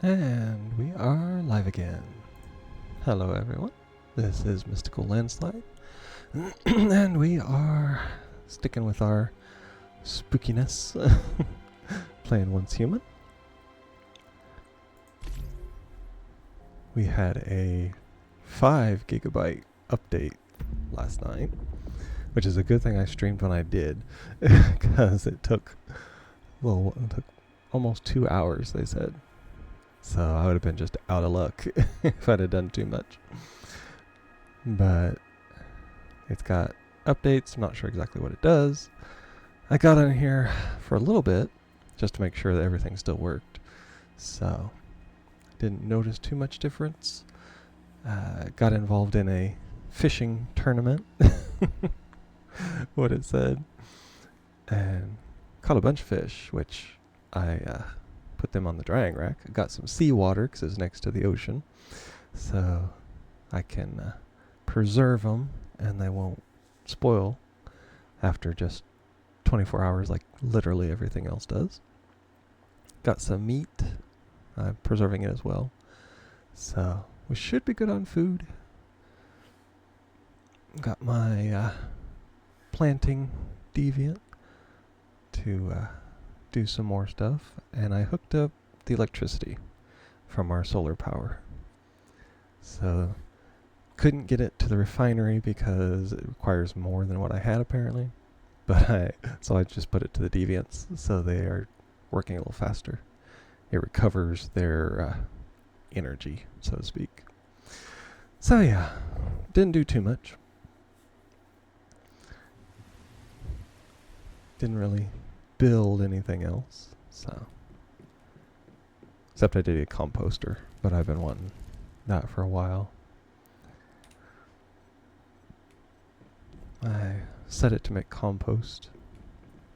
And we are live again. Hello everyone, this is MysticalLandSlide, and we are sticking with our spookiness, playing Once Human. We had a 5 gigabyte update last night, which is a good thing I streamed when I did, because it took almost 2 hours, they said. So I would have been just out of luck if I'd have done too much. But it's got updates. I'm not sure exactly what it does. I got on here for a little bit just to make sure that everything still worked. So didn't notice too much difference. Got involved in a fishing tournament, what it said, and caught a bunch of fish, which I put them on the drying rack. I got some seawater because it's next to the ocean, so I can preserve them and they won't spoil after just 24 hours like literally everything else does. Got some meat. I'm preserving it as well. So we should be good on food. Got my planting deviant to do some more stuff, and I hooked up the electricity from our solar power. So couldn't get it to the refinery because it requires more than what I had apparently. But so I just put it to the deviants, so they are working a little faster. It recovers their energy, so to speak. So yeah, didn't do too much. Didn't really build anything else, so except I did a composter, but I've been wanting that for a while. I set it to make compost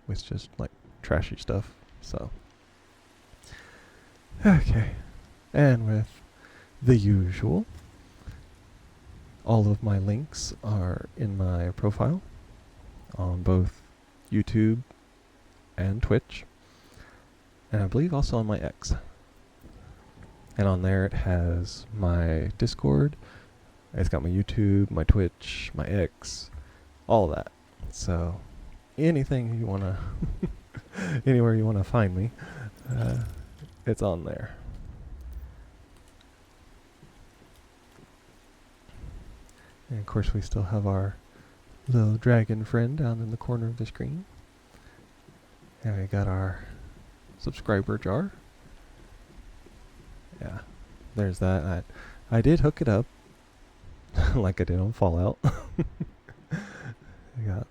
with just like trashy stuff, so okay. And with the usual, all of my links are in my profile on both YouTube and Twitch, and I believe also on my X. And on there it has my Discord, it's got my YouTube, my Twitch, my X, all that. So anything you want to, anywhere you want to find me, it's on there. And of course we still have our little dragon friend down in the corner of the screen. And we got our subscriber jar. Yeah, there's that. I did hook it up like I did on Fallout. I got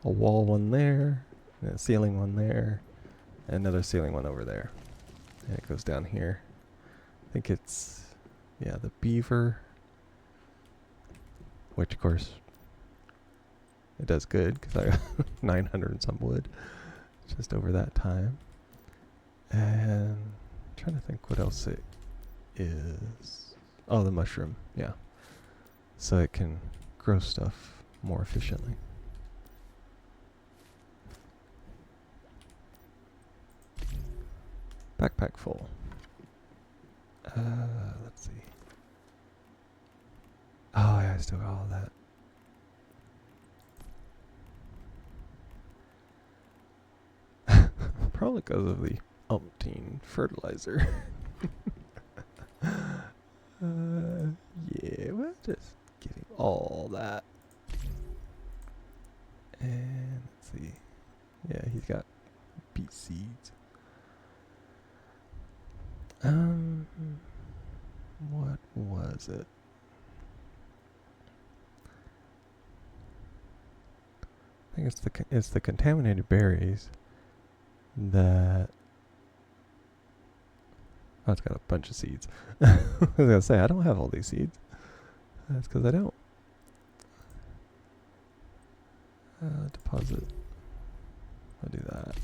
a wall one there, and a ceiling one there, and another ceiling one over there. And it goes down here. I think it's, yeah, the beaver, which of course it does good because I got 900 and some wood just over that time. And I'm trying to think what else it is. Oh, the mushroom, yeah. So it can grow stuff more efficiently. Backpack full. Let's see. Oh yeah, I still got all that. Probably because of the umpteen fertilizer. Yeah, we're just getting all that. And let's see. Yeah, he's got beet seeds. What was it? I think it's the contaminated berries that. Oh, it's got a bunch of seeds. I was gonna say I don't have all these seeds. That's because I don't. Deposit. I'll do that.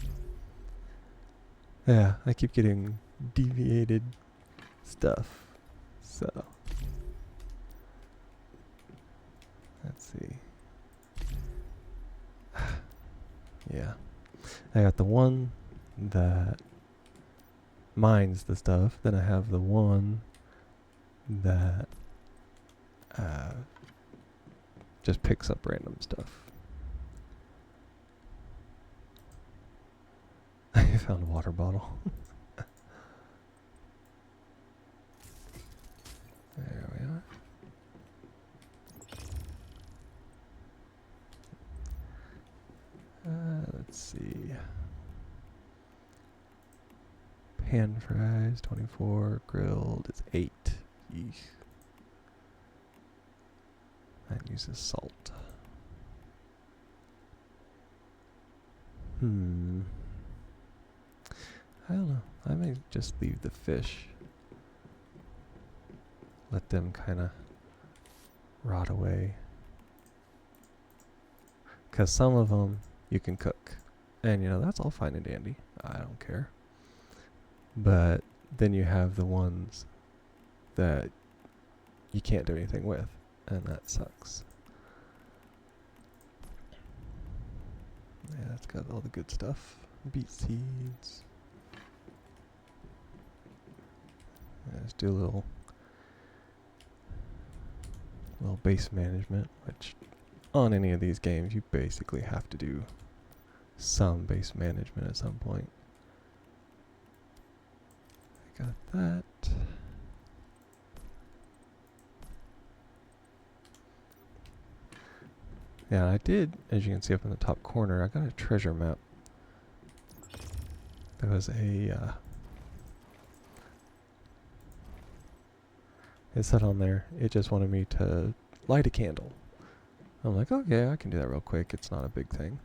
Yeah, I keep getting deviated stuff. So let's see. Yeah, I got the one that mines the stuff. Then I have the one that just picks up random stuff. I found a water bottle. There we are. Let's see. Pan fries, 24. Grilled is 8. Yeesh. That uses salt. I don't know. I may just leave the fish. Let them kind of rot away. Because some of them you can cook. And, you know, that's all fine and dandy. I don't care. But then you have the ones that you can't do anything with. And that sucks. Yeah, it's got all the good stuff. Beet seeds. Yeah, let's do a little base management, which on any of these games you basically have to do some base management at some point. I got that. Yeah, I did, as you can see up in the top corner, I got a treasure map. There was a, it said on there, it just wanted me to light a candle. I'm like, oh yeah, I can do that real quick, it's not a big thing.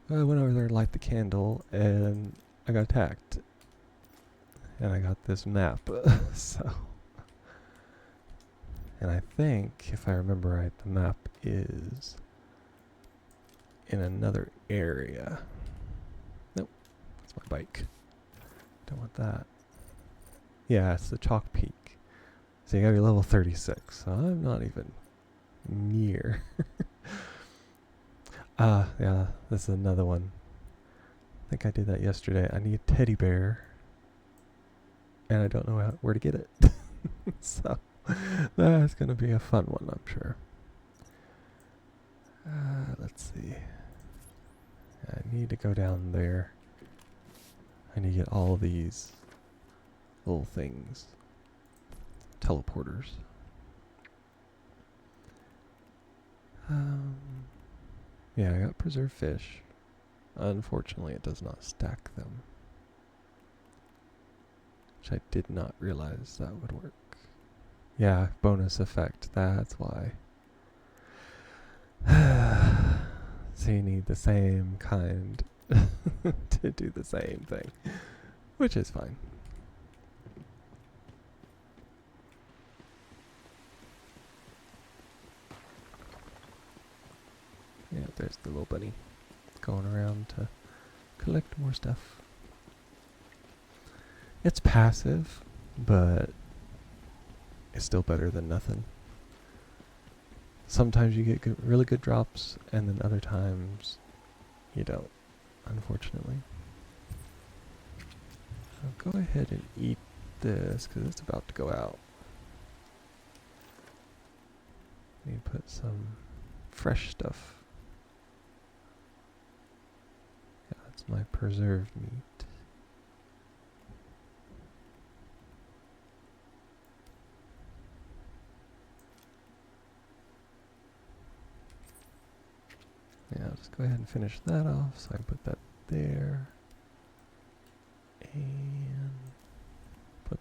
I went over there to light the candle, and I got attacked. And I got this map, so. And I think, if I remember right, the map is in another area. Nope, that's my bike. Don't want that. Yeah, it's the Chalk Peak. So you gotta be level 36, so I'm not even near. Yeah, this is another one. I think I did that yesterday. I need a teddy bear. And I don't know where to get it. So, that's gonna be a fun one, I'm sure. Let's see. I need to go down there. I need to get all these little things. Teleporters. Yeah, I got preserved fish. Unfortunately, it does not stack them. Which I did not realize that would work. Yeah, bonus effect, that's why. So you need the same kind to do the same thing, which is fine. Yeah, there's the little bunny going around to collect more stuff. It's passive, but it's still better than nothing. Sometimes you get really good drops, and then other times you don't, unfortunately. I'll go ahead and eat this, because it's about to go out. Let me put some fresh stuff. Yeah, that's my preserved meat. Yeah, I'll just go ahead and finish that off, so I can put that there. And put...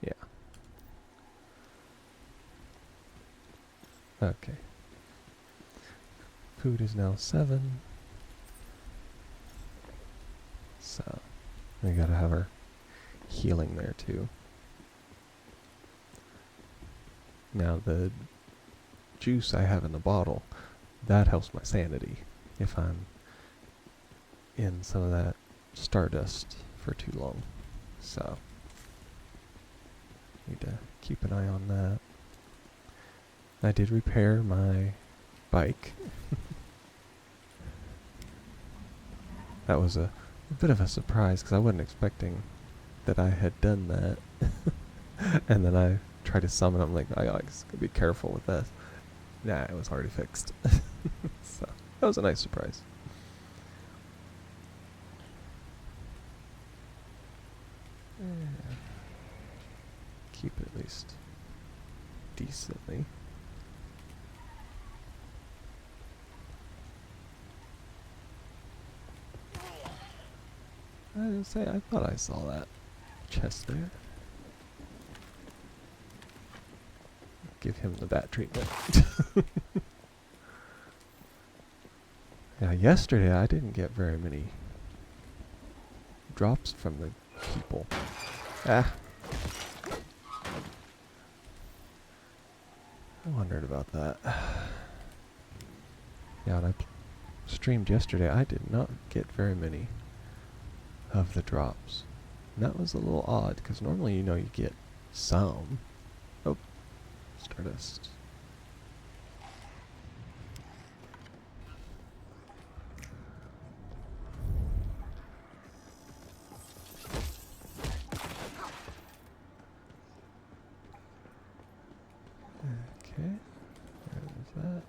Yeah. Okay. Food is now 7. So, we gotta have our healing there too. Now the juice I have in the bottle, that helps my sanity if I'm in some of that stardust for too long. So, need to keep an eye on that. I did repair my bike. That was a bit of a surprise because I wasn't expecting that I had done that. And then I tried to summon. I'm like, I gotta be careful with this. Nah, it was already fixed. So that was a nice surprise. Yeah. Keep it at least decently. I didn't say, I thought I saw that chest there. Give him the bat treatment. Yeah, yesterday I didn't get very many drops from the people. Ah. I wondered about that. Yeah, when I streamed yesterday, I did not get very many of the drops. And that was a little odd, because normally you get some. Oh, Stardust. Okay, there's that.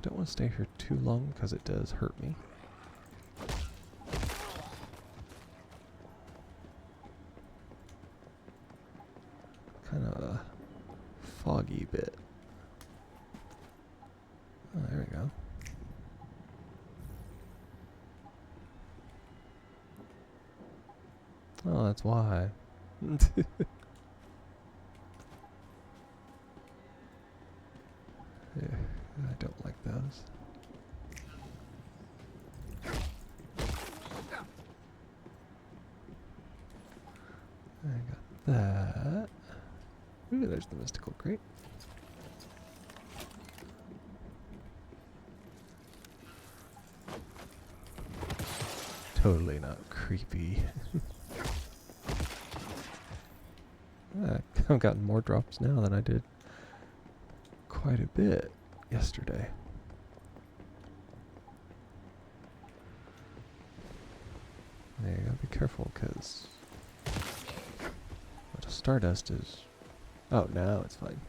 Don't want to stay here too long because it does hurt me. Kind of a foggy bit. Oh, there we go. Oh, that's why. Yeah, I don't like those. I got that. Ooh, there's the mystical crate. Totally not creepy. I've gotten more drops now than I did quite a bit yesterday. There you go, be careful, because Stardust is... Oh, now it's fine.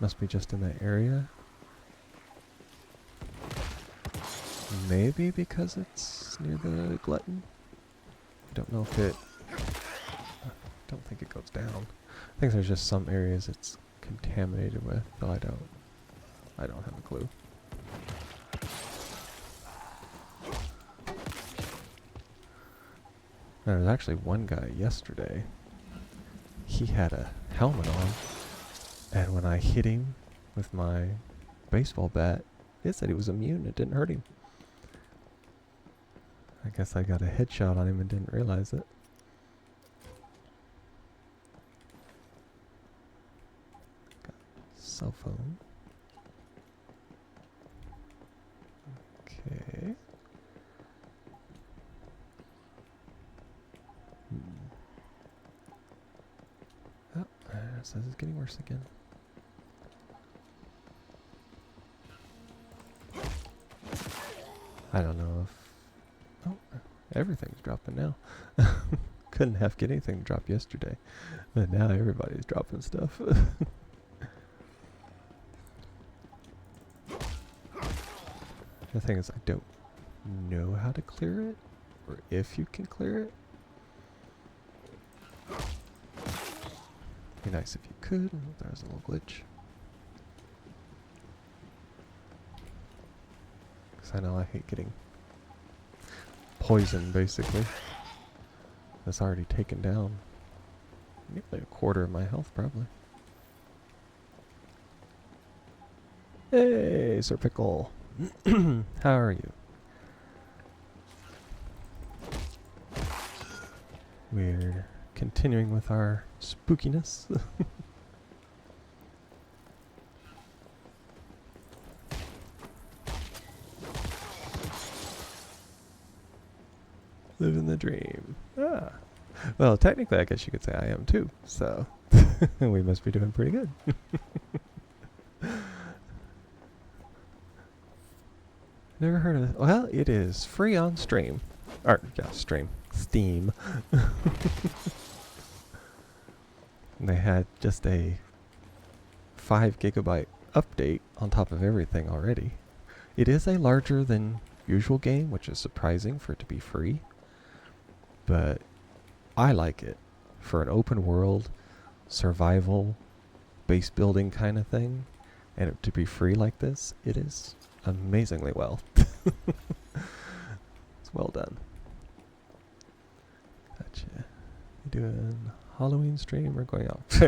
Must be just in that area. Maybe because it's near the glutton. I don't know if it... I don't think it goes down. I think there's just some areas it's contaminated with, though I don't have a clue. There was actually one guy yesterday. He had a helmet on, and when I hit him with my baseball bat, it said he was immune. It didn't hurt him. I guess I got a headshot on him and didn't realize it. Got cell phone. Okay. Oh, it says it's getting worse again. I don't know if... Oh, everything's dropping now. Couldn't have get anything to drop yesterday, but now everybody's dropping stuff. The thing is, I don't know how to clear it, or if you can clear it. Be nice if you could. There was a little glitch. Because I know I hate getting poisoned, basically. That's already taken down nearly a quarter of my health, probably. Hey, Sir Pickle. How are you? We're continuing with our spookiness. Living the dream. Ah. Well, technically, I guess you could say I am too. So, we must be doing pretty good. Never heard of it. Well, it is free on stream. Or, yeah, Steam. And they had just a 5 gigabyte update on top of everything already. It is a larger than usual game, which is surprising for it to be free. But I like it for an open world, survival, base building kind of thing. And it, to be free like this, it is amazingly well. It's well done. Gotcha. You doing Halloween stream or going off?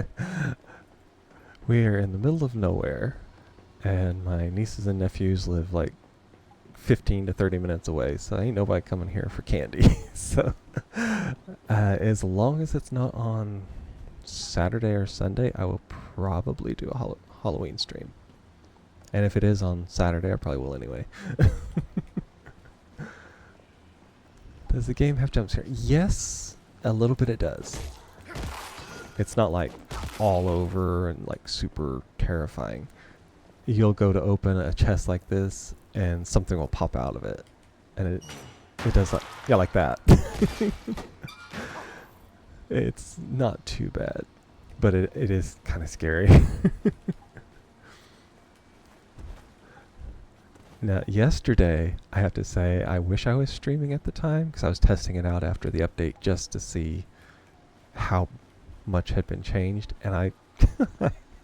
We are in the middle of nowhere, and my nieces and nephews live like 15 to 30 minutes away, so ain't nobody coming here for candy. So as long as it's not on Saturday or Sunday, I will probably do a Halloween stream. And if it is on Saturday, I probably will anyway. Does the game have jump scare? Yes, a little bit it does. It's not like all over and like super terrifying. You'll go to open a chest like this and something will pop out of it. And it does like, yeah, like that. It's not too bad, but it is kind of scary. Now, yesterday, I have to say, I wish I was streaming at the time because I was testing it out after the update just to see how much had been changed, and I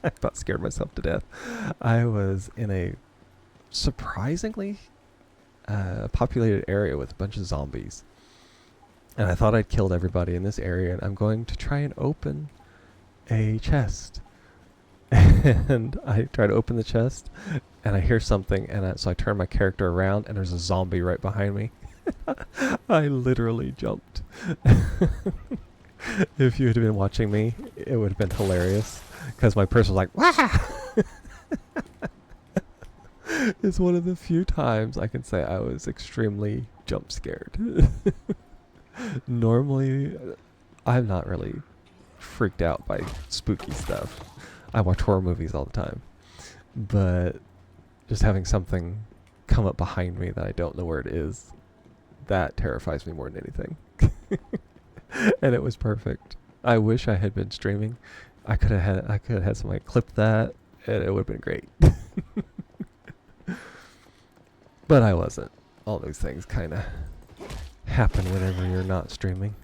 about scared myself to death. I was in a surprisingly populated area with a bunch of zombies, and I thought I'd killed everybody in this area, and I'm going to try and open a chest. And I try to open the chest, and I hear something, and so I turn my character around, and there's a zombie right behind me. I literally jumped. If you had been watching me, it would have been hilarious, because my person was like, "Wah!" It's one of the few times I can say I was extremely jump scared. Normally, I'm not really freaked out by spooky stuff. I watch horror movies all the time. But just having something come up behind me that I don't know where it is, that terrifies me more than anything. And it was perfect. I wish I had been streaming. I could have had somebody clip that, and it would have been great. But I wasn't. All those things kind of happen whenever you're not streaming.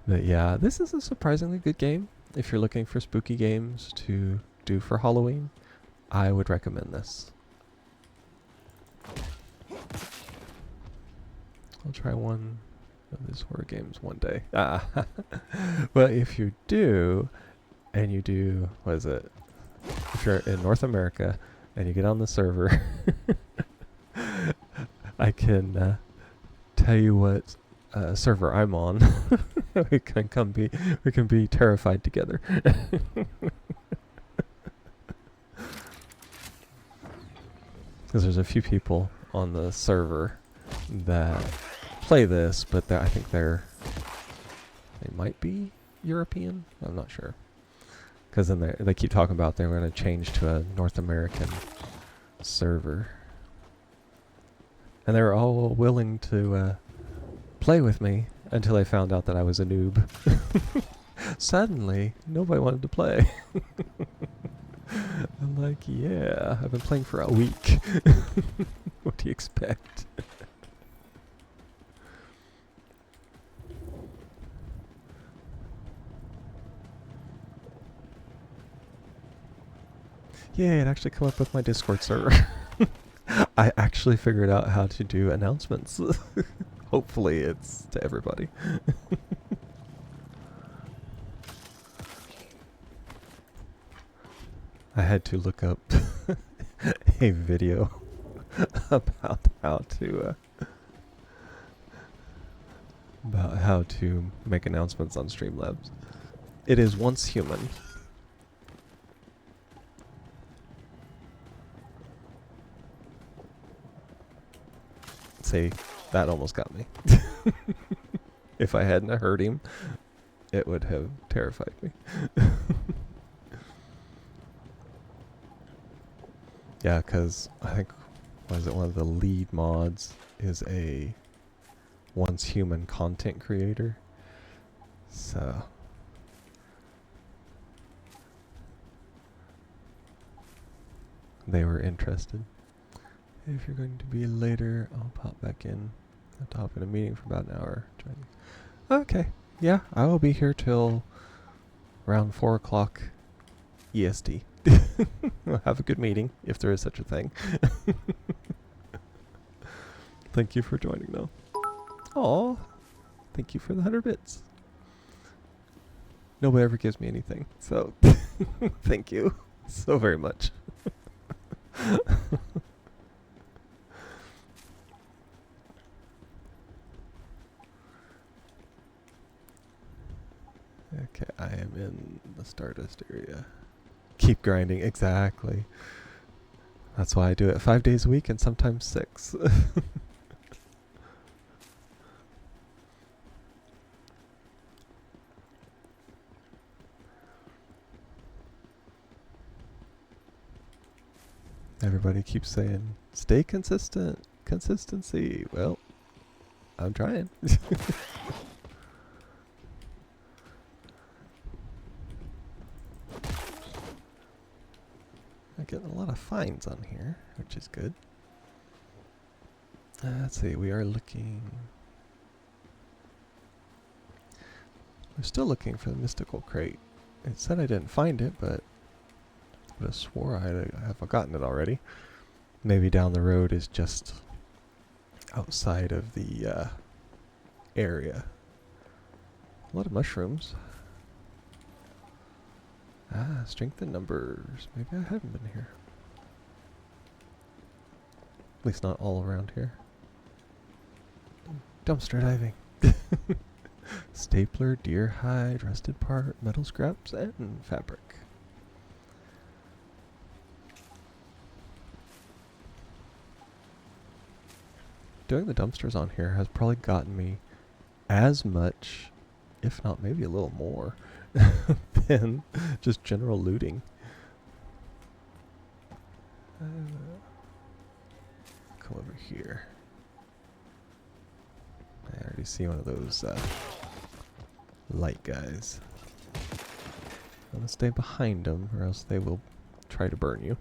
But yeah, this is a surprisingly good game. If you're looking for spooky games to do for Halloween, I would recommend this. I'll try one of these horror games one day. Well, if you do, and you do, what is it? If you're in North America and you get on the server, I can tell you what server I'm on. we can be terrified together. Because there's a few people on the server that play this, but I think they might be European. I'm not sure. Because then they keep talking about they're going to change to a North American server. And they were all willing to play with me until they found out that I was a noob. Suddenly, nobody wanted to play. I'm like, yeah, I've been playing for a week. What do you expect? Yeah, it actually came up with my Discord server. I actually figured out how to do announcements. Hopefully it's to everybody. I had to look up a video about how to make announcements on Streamlabs. It is once human. See, that almost got me. If I hadn't heard him, it would have terrified me. Yeah, because I think, what is it, one of the lead mods is a once human content creator. So they were interested. If you're going to be later, I'll pop back in. I'll hop in a meeting for about an hour. Okay. Yeah, I will be here till around 4 o'clock EST. We'll have a good meeting, if there is such a thing. Thank you for joining, though. Aw, thank you for the 100 bits. Nobody ever gives me anything, so thank you so very much. Okay, I am in the Stardust area. Keep grinding, exactly. That's why I do it 5 days a week and sometimes 6. Everybody keeps saying, stay consistent, consistency. Well, I'm trying. I'm getting a lot of fines on here, which is good. Let's see, we are looking... We're still looking for the mystical crate. It said I didn't find it, but I would have swore I have forgotten it already. Maybe down the road is just outside of the area. A lot of mushrooms. Ah, strength in numbers. Maybe I haven't been here. At least not all around here. Dumpster diving. Stapler, deer hide, rusted part, metal scraps, and fabric. Doing the dumpsters on here has probably gotten me as much, if not maybe a little more, than just general looting. Come over here. I already see one of those light guys. I'm gonna stay behind them, or else they will try to burn you.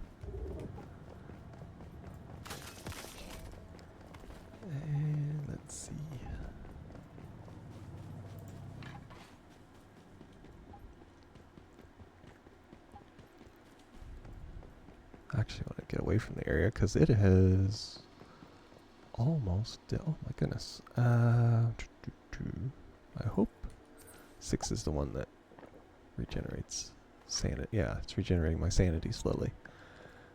And let's see. I actually want to get away from the area because it has almost... Oh my goodness. I hope 6 is the one that regenerates sanity. Yeah, it's regenerating my sanity slowly.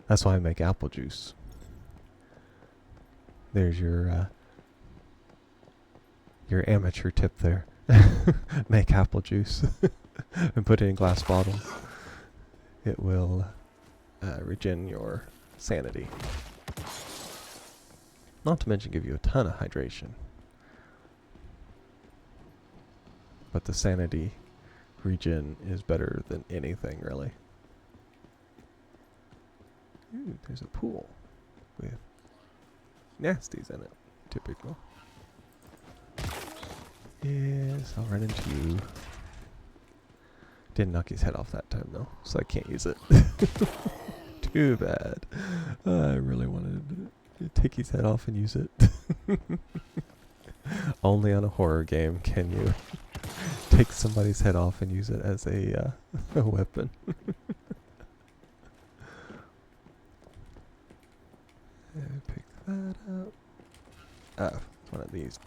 That's why I make apple juice. There's your amateur tip there. Make apple juice and put it in glass bottles. It will regen your sanity. Not to mention give you a ton of hydration. But the sanity regen is better than anything, really. Ooh, there's a pool with nasties in it. Typical. Yes, I'll run into you. Didn't knock his head off that time, though, so I can't use it. Too bad. I really wanted to take his head off and use it. Only on a horror game can you take somebody's head off and use it as a weapon. Pick that up. Oh, it's one of these.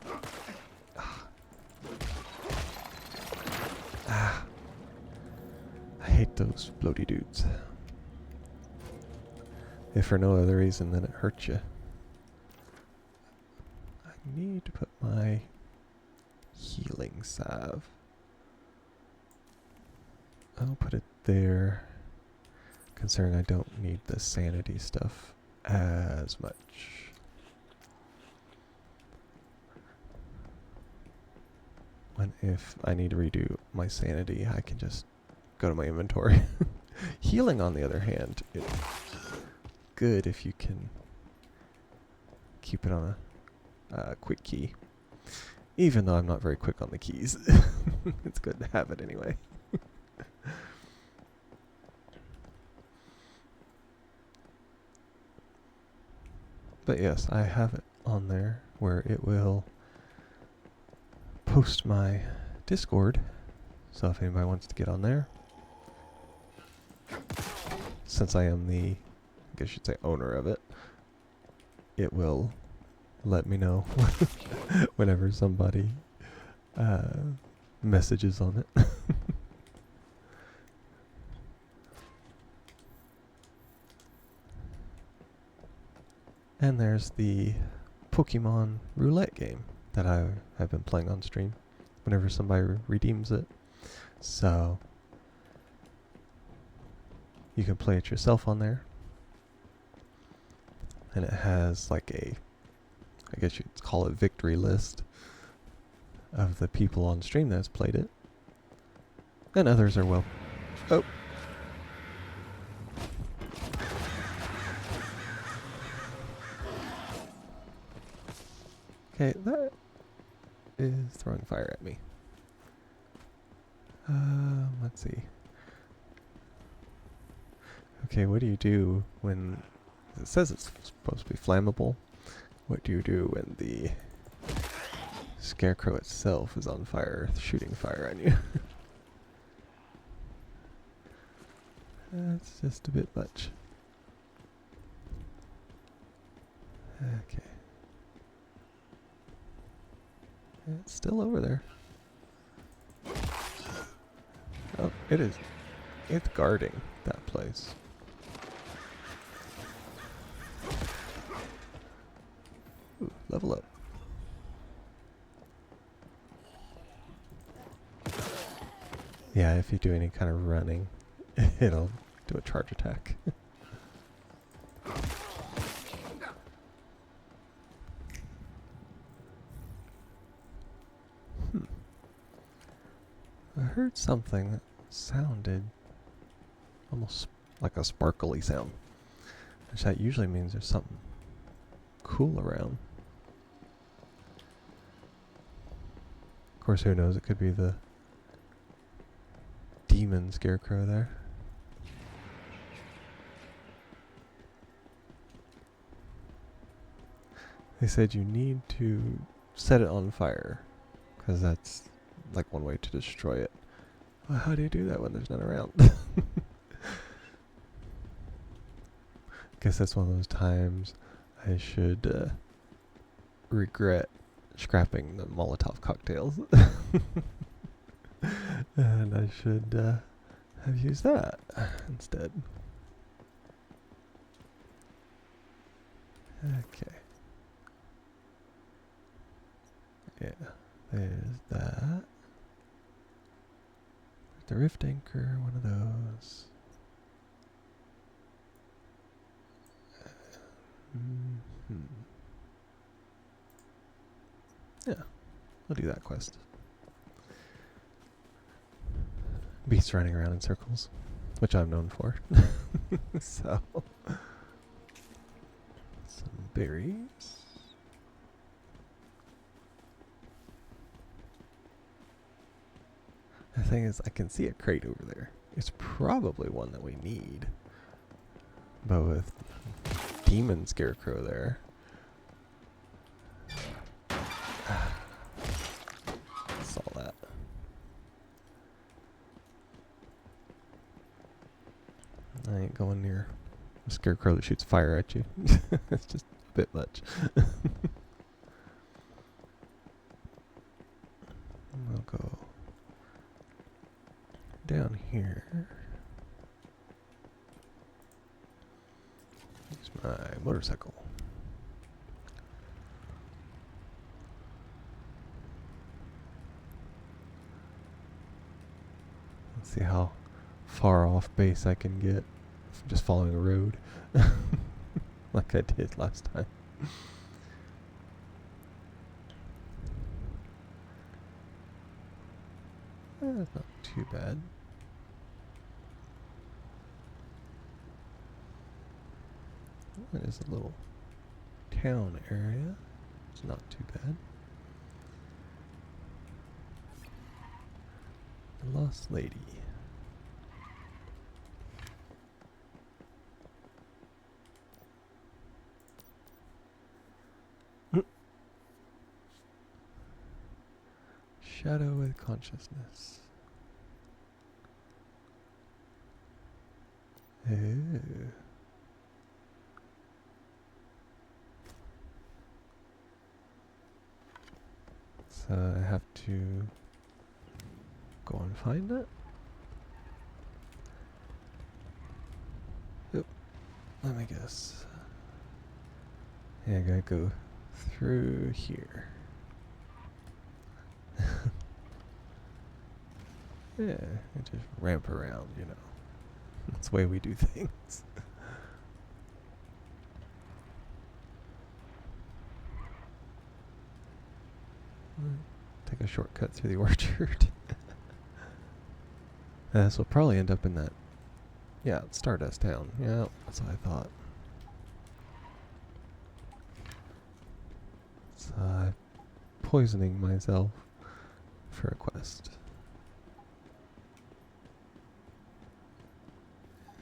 Ah. I hate those bloaty dudes. If for no other reason than it hurts you. I need to put my healing salve. I'll put it there, considering I don't need the sanity stuff as much. And if I need to redo my sanity, I can just go to my inventory. Healing, on the other hand, is good if you can keep it on a quick key. Even though I'm not very quick on the keys. It's good to have it anyway. But yes, I have it on there where it will post my Discord. So if anybody wants to get on there, since I am the, I guess you should say, owner of it, it will let me know whenever somebody messages on it. And there's the Pokemon roulette game that I have been playing on stream whenever somebody redeems it. So you can play it yourself on there. And it has like a, I guess you'd call it victory list of the people on stream that's played it. And others are well. Oh. Okay, that is throwing fire at me. Let's see. Okay, what do you do when it says it's supposed to be flammable? What do you do when the scarecrow itself is on fire, shooting fire on you? That's just a bit much. Okay. It's still over there. Oh, it is. It's guarding that place. Ooh, level up. Yeah, if you do any kind of running, it'll do a charge attack. I heard something that sounded almost like a sparkly sound, which that usually means there's something cool around. Of course, who knows? It could be the demon scarecrow there. They said you need to set it on fire, because that's like one way to destroy it. Well, how do you do that when there's none around? Guess that's one of those times I should regret scrapping the Molotov cocktails. And I should have used that instead. Okay. Yeah, there's that. The Rift Anchor, one of those. Yeah, I'll do that quest. Beasts running around in circles, which I'm known for. So, some berries. The thing is, I can see a crate over there. It's probably one that we need. But with Demon Scarecrow there. Saw that. I ain't going near a scarecrow that shoots fire at you. It's just a bit much. We'll go down here. Use my motorcycle. Let's see how far off base I can get from just following a road. Like I did last time. That's not too bad. It is a little town area. It's not too bad. The Lost Lady. Shadow with consciousness. Ooh. So I have to go and find it. Yep. Let me guess. Yeah, I gotta go through here. Yeah, and just ramp around, you know. That's the way we do things. Take a shortcut through the orchard. This will probably end up in that, yeah, Stardust Town. Yeah, that's what I thought. It's poisoning myself for a quest.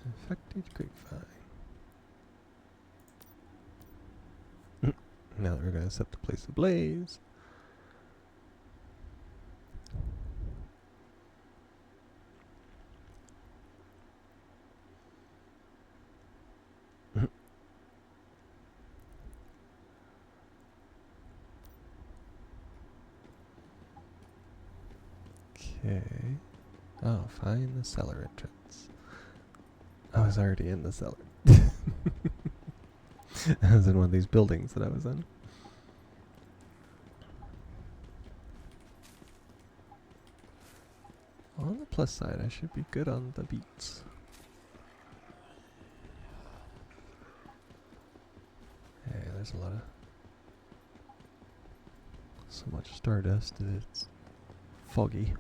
Infected grapevine. Now that we're going to set the place ablaze. Okay. Oh, find the cellar entrance. I was already in the cellar. I was in one of these buildings that I was in. On the plus side, I should be good on the beats. Hey, there's a lot of... so much stardust that it's foggy.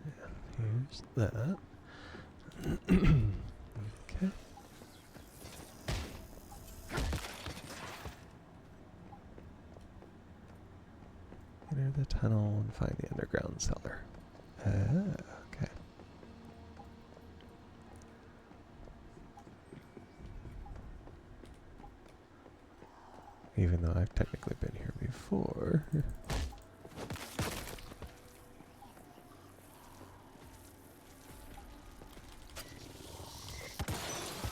Yeah, here's that. Okay. Enter the tunnel and find the underground cellar. Okay. Even though I've technically been here before.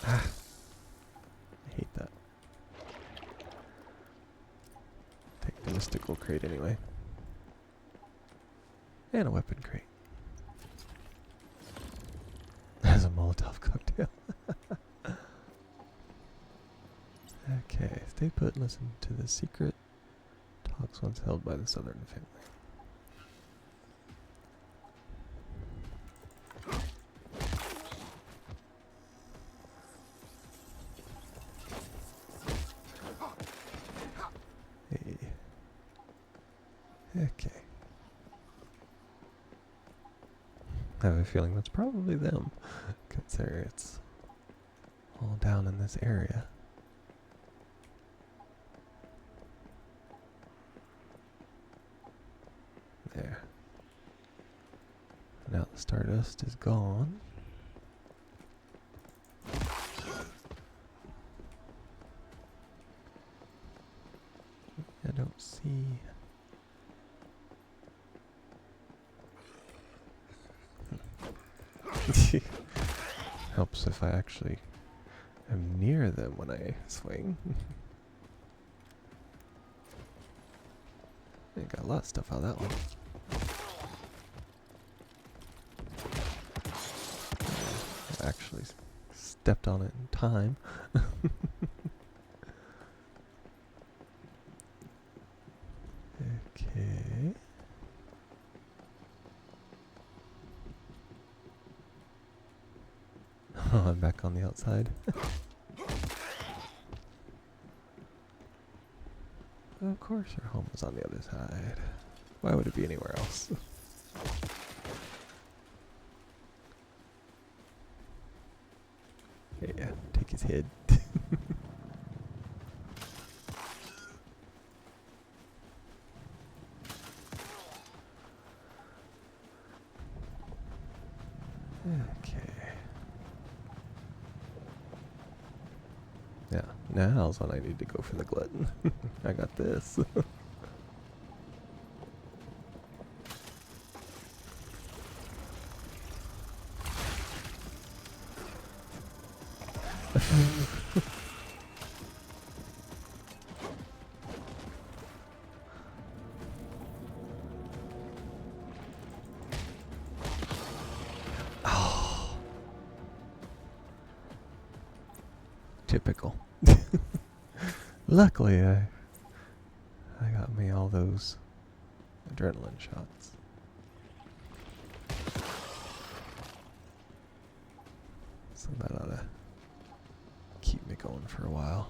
Ah. I hate that. Take the mystical crate anyway. And a weapon crate. As a Molotov cocktail. Okay, stay put and listen to the secret talks once held by the Southern family. Hey. Okay. I have a feeling that's probably them, considering it's all down in this area. There. Now the stardust is gone. I don't see... Helps if I actually am near them when I swing. I got a lot of stuff out of that one. I actually stepped on it in time. Okay. Oh, I'm back on the outside. Of course our home is on the other side. Why would it be anywhere else? Yeah, take his head. Okay. Yeah, now's when I need to go for the glutton. I got this. Oh, typical. Luckily, I got me all those adrenaline shots. So that ought to keep me going for a while.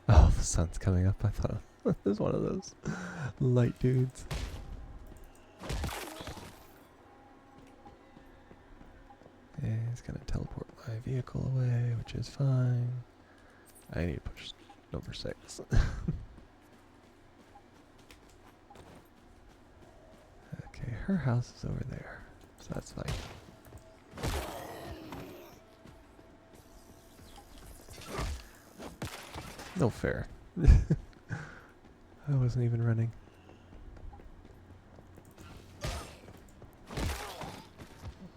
Oh, the sun's coming up. I thought it was one of those light dudes. And it's gonna teleport my vehicle away, which is fine. I need to push number 6. Okay, her house is over there, so that's fine. No fair. I wasn't even running.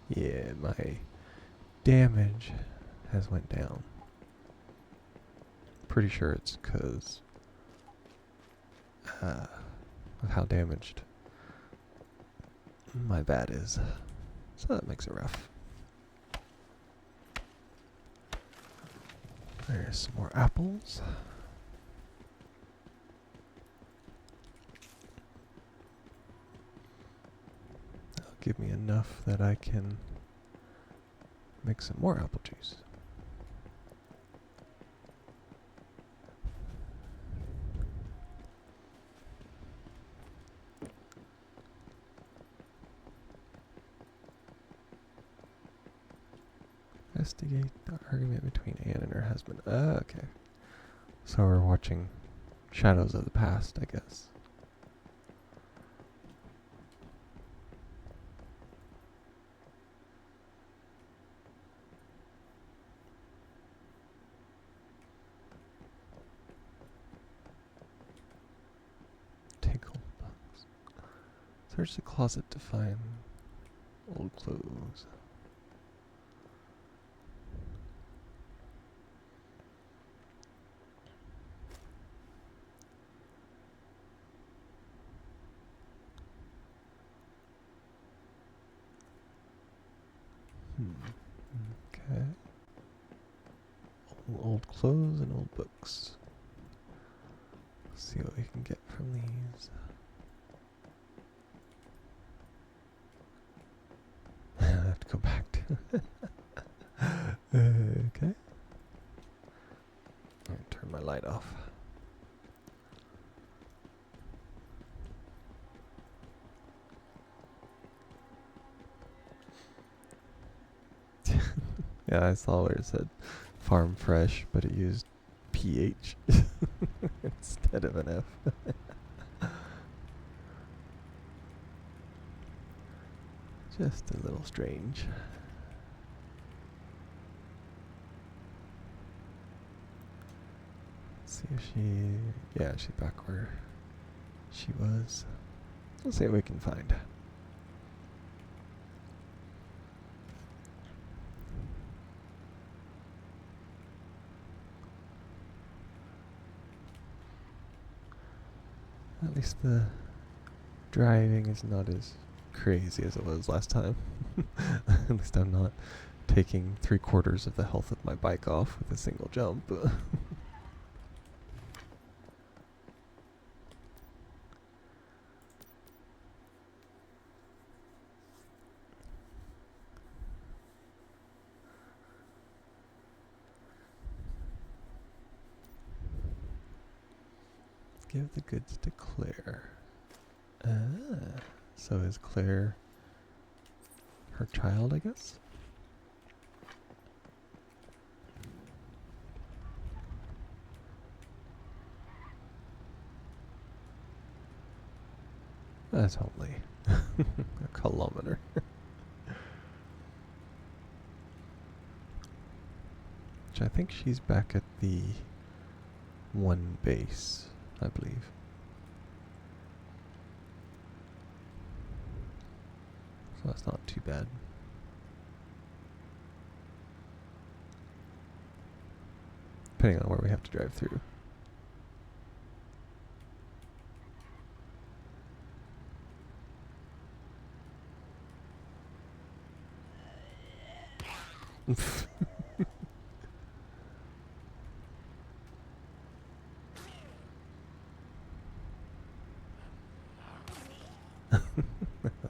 Yeah, my damage has went down. Pretty sure it's because of how damaged my bat is. So that makes it rough. There's some more apples. That'll give me enough that I can make some more apple juice. Investigate the argument between Anne and her husband. Okay. So we're watching Shadows of the Past, I guess. Take old books. Search the closet to find old clothes. Okay. Old clothes and old books. Let's see what we can get from these. I have to go back to. Okay. I'm gonna turn my light off. Yeah, I saw where it said farm fresh, but it used PH instead of an F. Just a little strange. Let's see if she... Yeah, she's back where she was. Let's see what we can find. At least the driving is not as crazy as it was last time. At least I'm not taking 3/4 of the health of my bike off with a single jump. Give the goods to Claire. Ah, So is Claire her child, I guess? That's only a kilometer. Which I think she's back at the one base, I believe. So that's not too bad. Depending on where we have to drive through.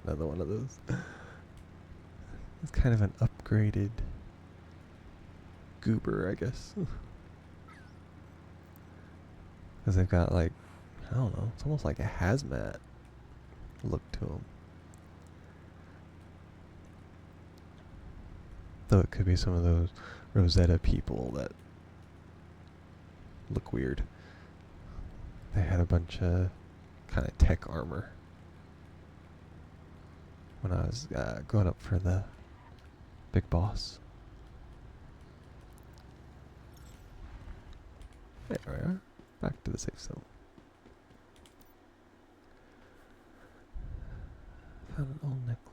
Another one of those. It's kind of an upgraded goober, I guess. Because they've got like, I don't know, it's almost like a hazmat look to them. Though it could be some of those Rosetta people that look weird. They had a bunch of kind of tech armor when I was going up for the big boss. There we are. Back to the safe zone. Found an old necklace.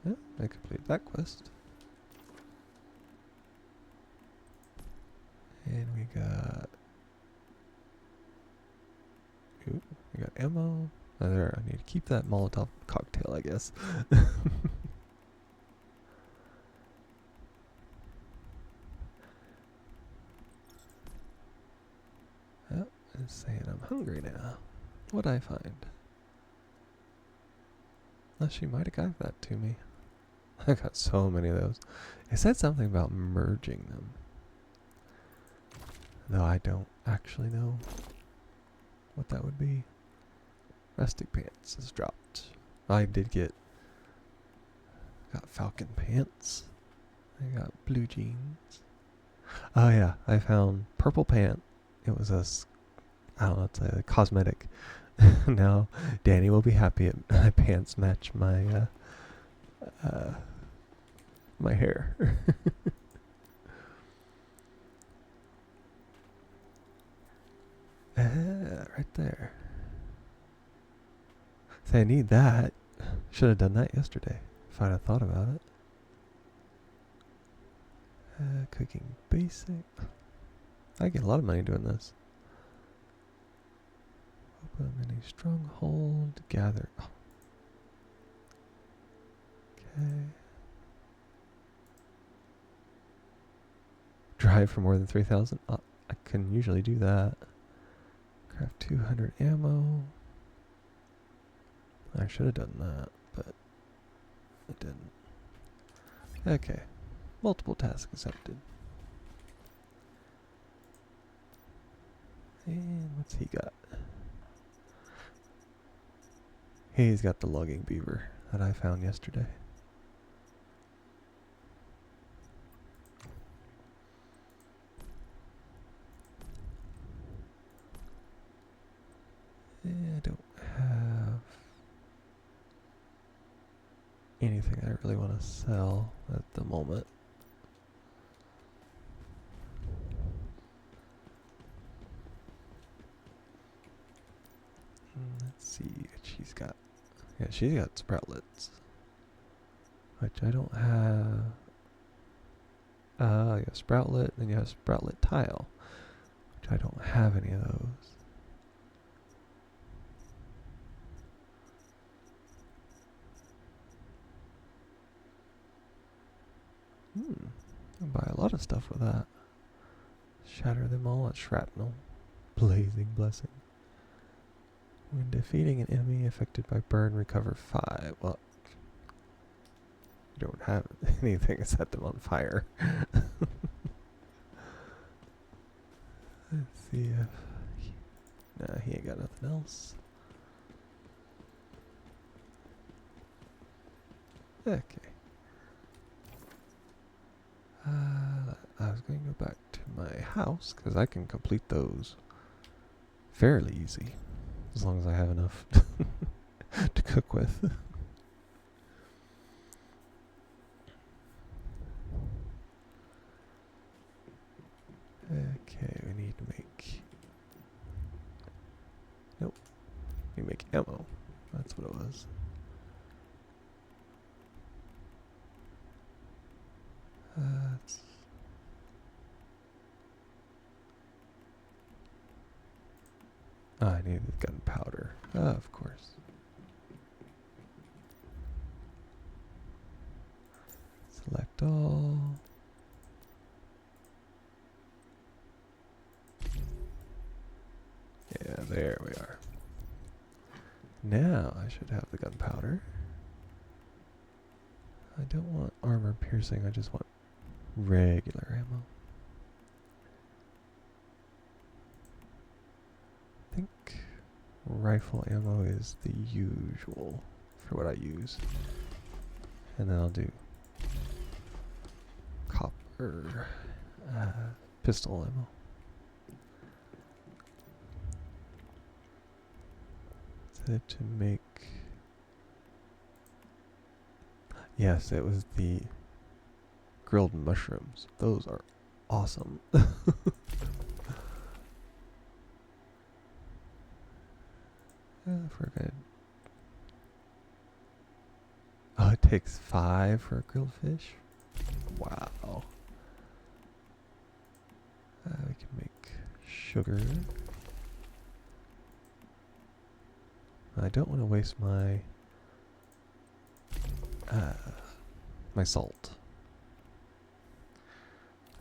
Yeah, I completed that quest. And we got... Ooh, we got ammo. Oh, there, I need to keep that Molotov cocktail, I guess. Oh, it's saying I'm hungry now. What'd I find? Oh, she might have got that to me. I got so many of those. It said something about merging them. Though I don't actually know what that would be. Rustic pants is dropped. I did got falcon pants. I got blue jeans. Oh yeah, I found purple pant. It was I don't know, it's a cosmetic. Now Danny will be happy my pants match my my hair. Right there. Say I need that. Should have done that yesterday if I'd have thought about it. Cooking basic. I get a lot of money doing this. Open a mini stronghold. Gather. Oh. Okay. Drive for more than 3,000. I can usually do that. Craft 200 ammo. I should have done that, but I didn't. Okay. Multiple tasks accepted. And what's he got? He's got the logging beaver that I found yesterday. I don't have anything I really want to sell at the moment. Let's see what she's got. Yeah, she's got sproutlets, which I don't have. You have sproutlet, then you have sproutlet tile, which I don't have any of those. I buy a lot of stuff with that. Shatter them all at shrapnel. Blazing blessing. When defeating an enemy affected by burn, recover 5. Well, you don't have anything, set them on fire. Let's see if... Nah, he ain't got nothing else. Okay. I was going to go back to my house, because I can complete those fairly easy. As long as I have enough to cook with. Okay, we need to make... Nope. We make ammo. That's what it was. I needed gunpowder. Of course. Select all. Yeah, there we are. Now I should have the gunpowder. I don't want armor piercing, I just want regular ammo. I think rifle ammo is the usual for what I use. And then I'll do copper pistol ammo. So to make... Yes, it was the grilled mushrooms. Those are awesome. If we're good. Oh, it takes 5 for a grilled fish? Wow. We can make sugar. I don't want to waste my my salt.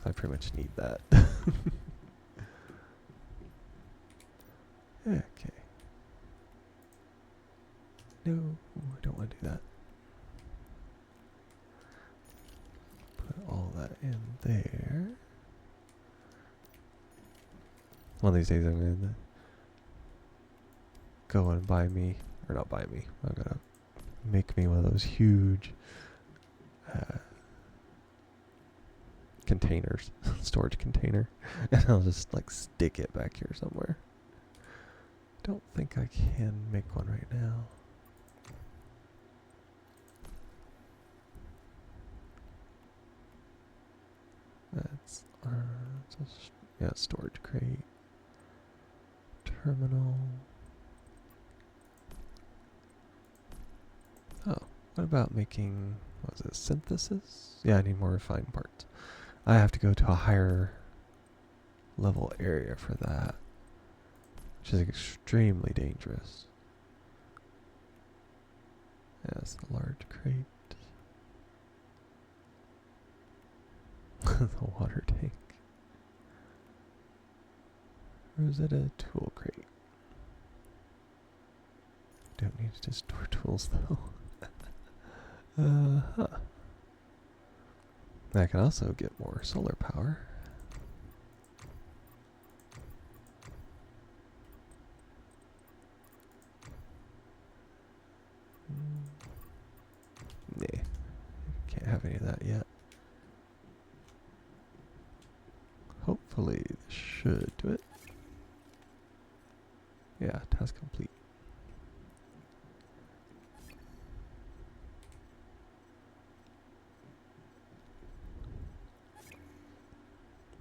I pretty much need that. Okay. No, I don't want to do that. Put all that in there. One of these days I'm going to go and buy me, or not buy me, I'm going to make me one of those huge containers, storage container, and I'll just like stick it back here somewhere. Don't think I can make one right now. That's yeah, storage crate, terminal. Oh, what about making, what was it, synthesis? Yeah, I need more refined parts. I have to go to a higher level area for that, which is extremely dangerous. Yeah, that's the large crate. The water tank. Or is it a tool crate? Don't need to store tools though. I can also get more solar power. Nah, can't have any of that yet. Hopefully this should do it. Yeah, task complete.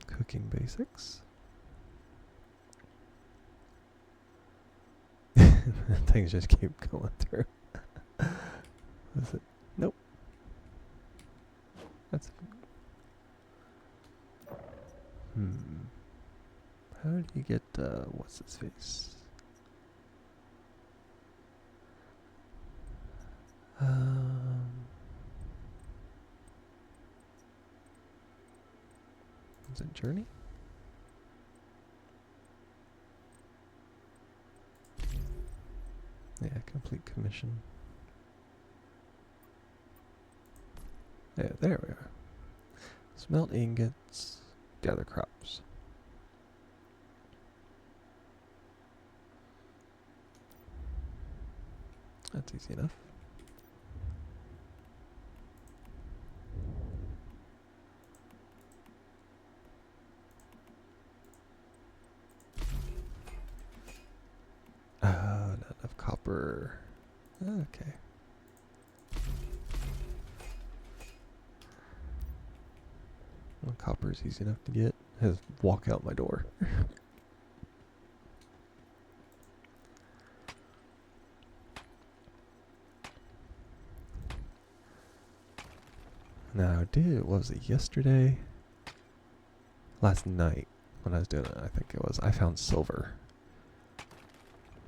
Cooking basics. Things just keep going through. Is it? Nope. That's... How do you get, what's his face? Is it Journey? Yeah, complete commission. Yeah, there we are. Smelt ingots, gather crops. That's easy enough. Oh, not enough copper. Okay. Well, copper is easy enough to get. Just walk out my door. Now, what was it, yesterday? Last night, when I was doing it, I think it was, I found silver.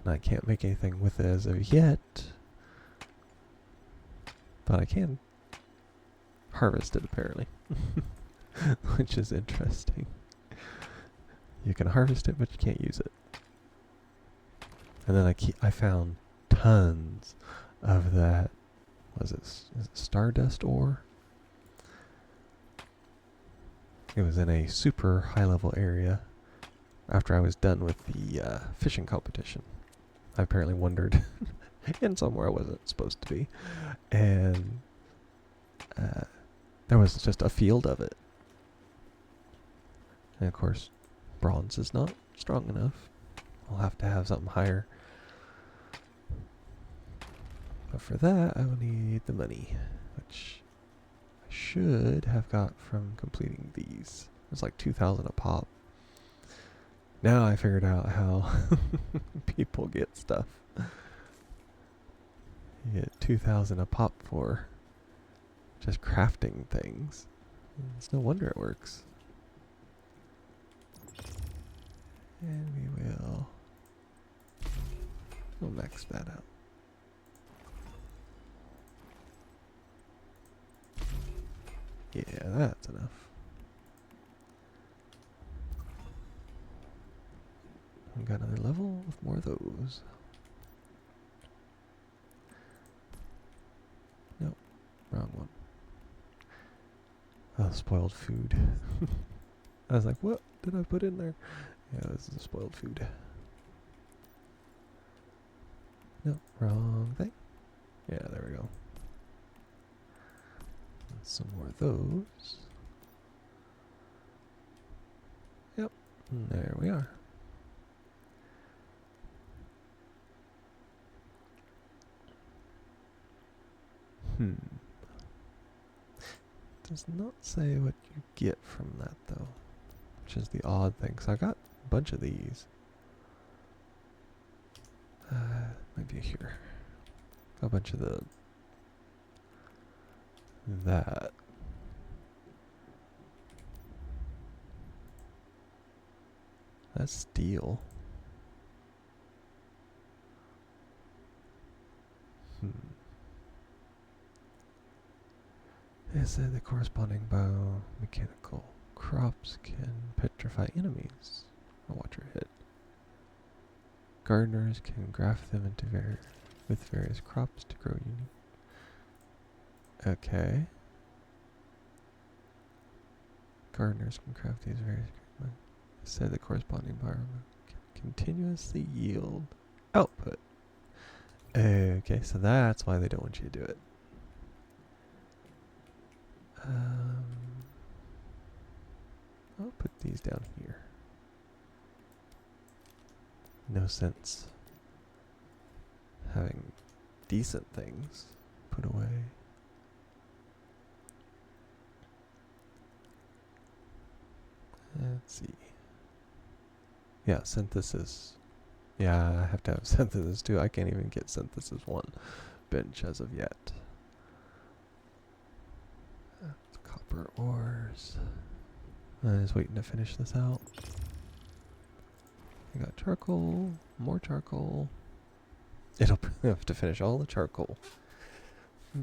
And I can't make anything with it as of yet. But I can harvest it, apparently. Which is interesting. You can harvest it, but you can't use it. And then I found tons of that, is it stardust ore? It was in a super high level area after I was done with the fishing competition. I apparently wandered in somewhere I wasn't supposed to be. And there was just a field of it. And of course, bronze is not strong enough. I'll have to have something higher. But for that, I will need the money, which I should have got from completing these. It's like 2,000 a pop. Now I figured out how people get stuff. You get 2,000 a pop for just crafting things. It's no wonder it works. And we'll max that out. Yeah, that's enough. We got another level with more of those. Nope, wrong one. Oh, spoiled food. I was like, what did I put in there? Yeah, this is spoiled food. No, wrong thing. Yeah, there we go. And some more of those. Yep, and there we are. Does not say what you get from that though, which is the odd thing. So I got a bunch of these. Maybe here. Got a bunch of that. That's steel. It said the corresponding biomechanical crops can petrify enemies. I'll watch her hit. Gardeners can graft them into with various crops to grow unique. Okay. Gardeners can craft these various. It said the corresponding environment can continuously yield output. Okay, so that's why they don't want you to do it. I'll put these down here. No sense having decent things put away. Let's see. Yeah, synthesis. Yeah, I have to have synthesis too. I can't even get synthesis 1 bench as of yet. Copper ores. I'm just waiting to finish this out. I got charcoal, more charcoal. It'll have to finish all the charcoal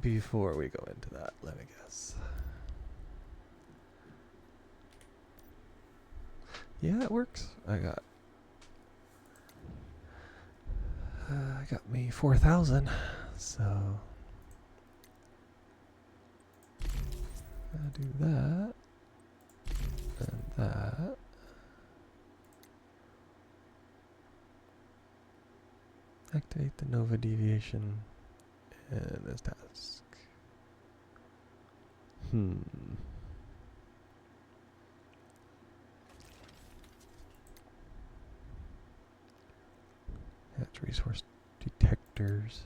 before we go into that, let me guess. Yeah, it works. I got me 4,000, so I'll do that. And that. Activate the Nova deviation in this task. That's resource detectors.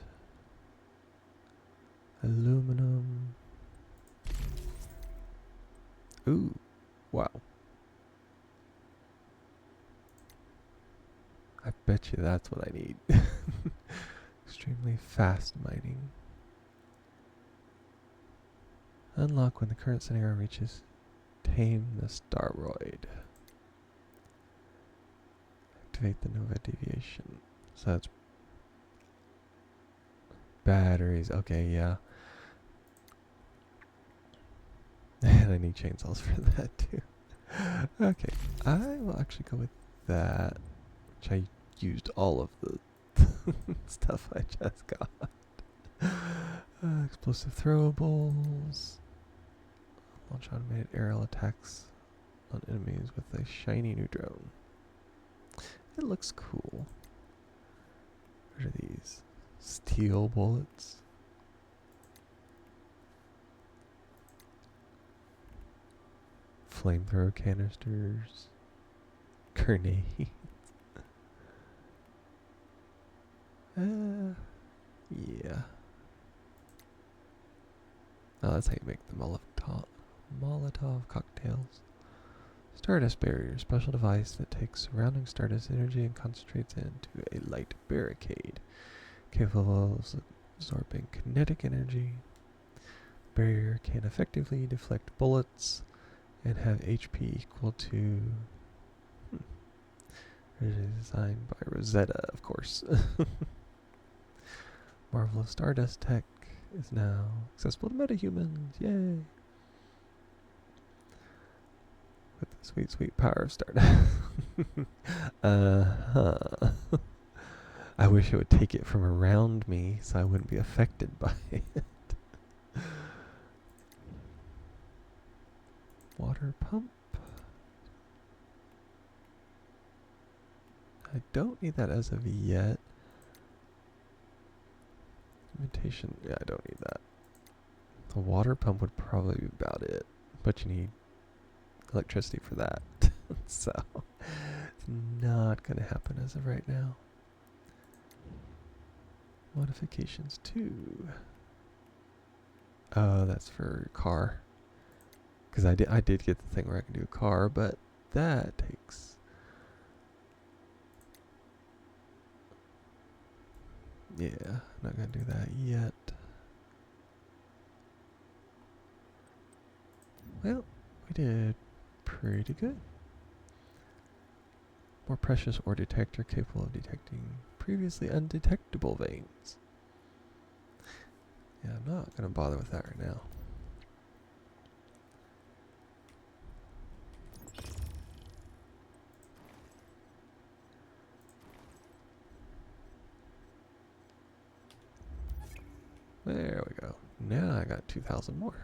Aluminum. Ooh, wow. I bet you that's what I need. Extremely fast mining. Unlock when the current scenario reaches tame the Staroid. Activate the Nova deviation. So that's batteries. Okay, yeah. And I need chainsaws for that too. Okay, I will actually go with that, which I used all of the stuff I just got. Explosive throwables. Launch automated aerial attacks on enemies with a shiny new drone. It looks cool. What are these? Steel bullets. Flamethrower canisters. Grenades. Yeah. Oh, that's how you make the Molotov cocktails. Stardust barrier, special device that takes surrounding stardust energy and concentrates it into a light barricade, capable of absorbing kinetic energy. Barrier can effectively deflect bullets and have HP equal to. Designed by Rosetta, of course. Marvelous Stardust tech is now accessible to metahumans. Yay! With the sweet, sweet power of Stardust. I wish it would take it from around me so I wouldn't be affected by it. Water pump. I don't need that as of yet. Imitation, yeah, I don't need that. The water pump would probably be about it, but you need electricity for that. So, it's not going to happen as of right now. Modifications 2. Oh, that's for your car. Because I did get the thing where I can do a car, but that takes... Yeah, I'm not going to do that yet. Well, we did pretty good. More precious ore detector capable of detecting previously undetectable veins. Yeah, I'm not going to bother with that right now. There we go. Now I got 2,000 more.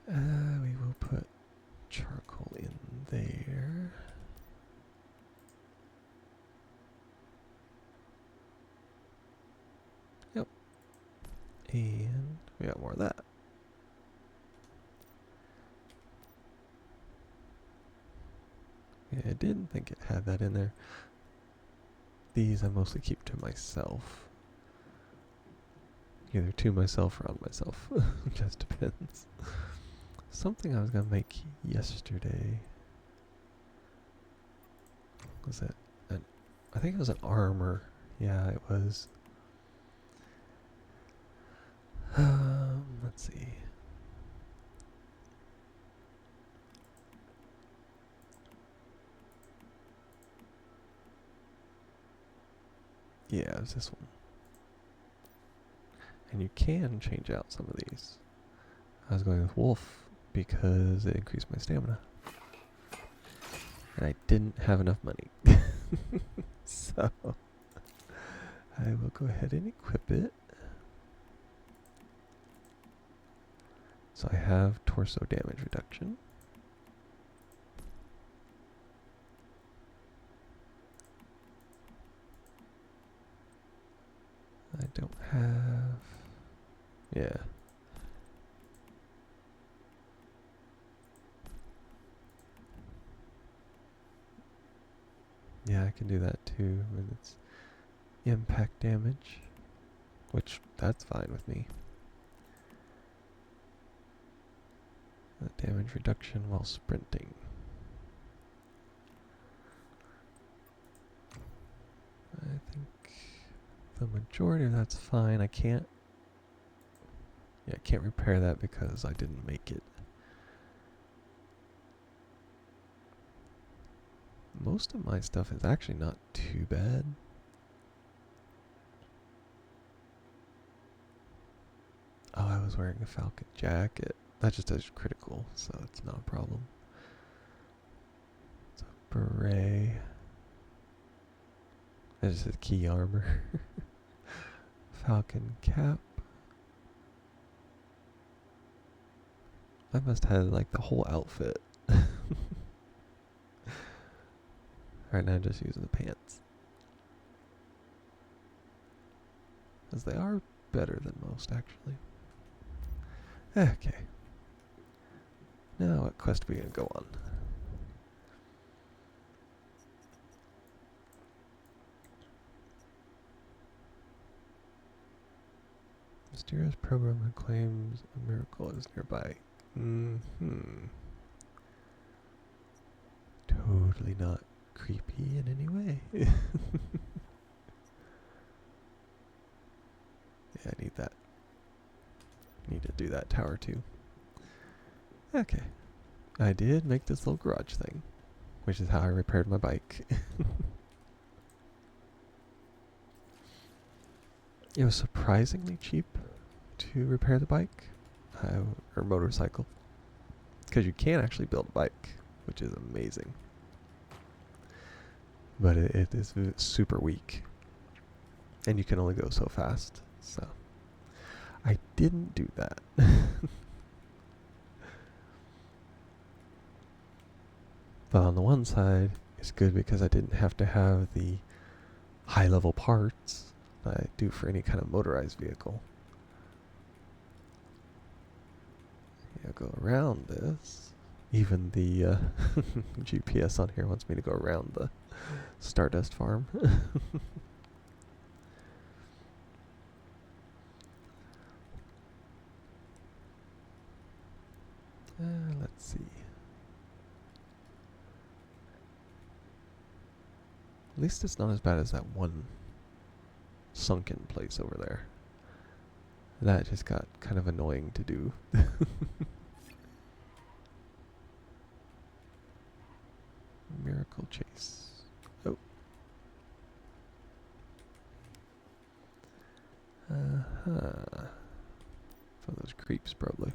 We will put charcoal in there. Yep. And we got more of that. Yeah, I didn't think it had that in there. These I mostly keep to myself. Either to myself or on myself. Just depends. Something I was going to make yesterday. Was it? I think it was an armor. Yeah, it was. Let's see. Yeah, it was this one. And you can change out some of these. I was going with wolf because it increased my stamina. And I didn't have enough money. So I will go ahead and equip it. So I have torso damage reduction. I don't have... Yeah. Yeah, I can do that too. And it's impact damage, which that's fine with me. Damage reduction while sprinting. I think the majority of that's fine. I can't repair that because I didn't make it. Most of my stuff is actually not too bad. Oh, I was wearing a Falcon jacket. That just does critical, so it's not a problem. It's a beret. That just says key armor. Falcon cap. I must have like the whole outfit. Right now I'm just using the pants. Because they are better than most, actually. Okay. Now what quest are we going to go on? Mysterious program that claims a miracle is nearby. Totally not creepy in any way. Yeah, I need that. Need to do that tower too. Okay. I did make this little garage thing, which is how I repaired my bike. It was surprisingly cheap to repair the bike, or motorcycle, because you can actually build a bike, which is amazing. But it is super weak, and you can only go so fast, so I didn't do that. But on the one side, it's good because I didn't have to have the high-level parts that I do for any kind of motorized vehicle. Yeah, go around this. Even the GPS on here wants me to go around the Stardust farm. Let's see. At least it's not as bad as that one sunken place over there. That just got kind of annoying to do. Miracle chase. Oh. Uh-huh. For those creeps, probably.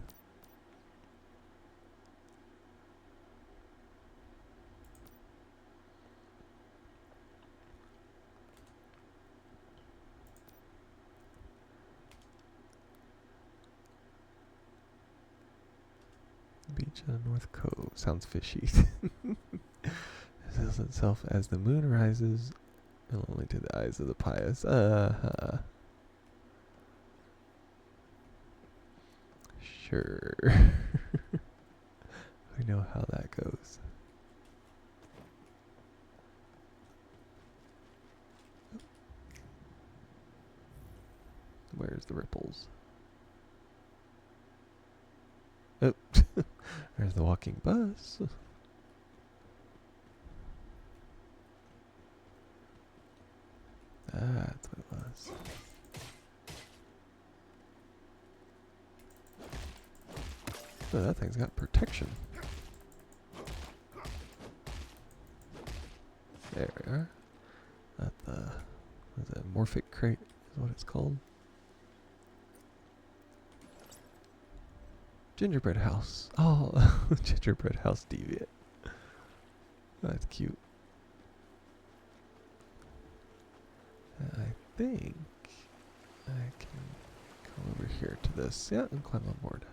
Beach on North Cove. Sounds fishy. Sees itself as the moon rises, and only to the eyes of the pious. Sure. We know how that goes. Where's the ripples? Oh, there's the walking bus. That's what it was. Oh, that thing's got protection. There we are. At the, what is it, Morphic Crate is what it's called. Gingerbread house. Oh, Gingerbread house deviant. That's cute. I think I can go over here to this. Yeah, and climb on board.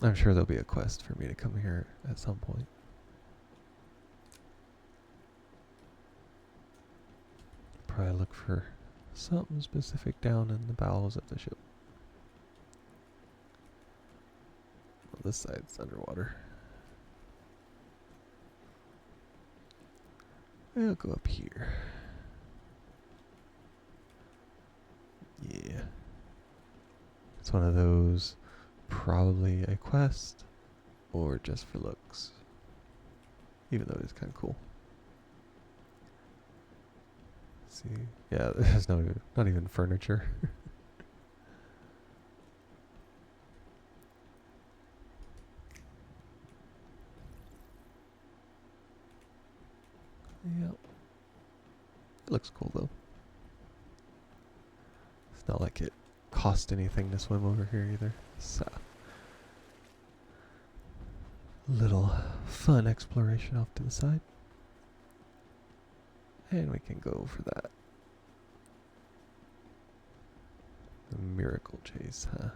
I'm sure there'll be a quest for me to come here at some point. Probably look for something specific down in the bowels of the ship. Well, this side's underwater. I'll go up here. Yeah. It's one of those, probably a quest or just for looks. Even though it is kind of cool. See, yeah, there's not even furniture. Yep. It looks cool though. It's not like it cost anything to swim over here either. So, little fun exploration off to the side. And we can go for that. The miracle chase, huh?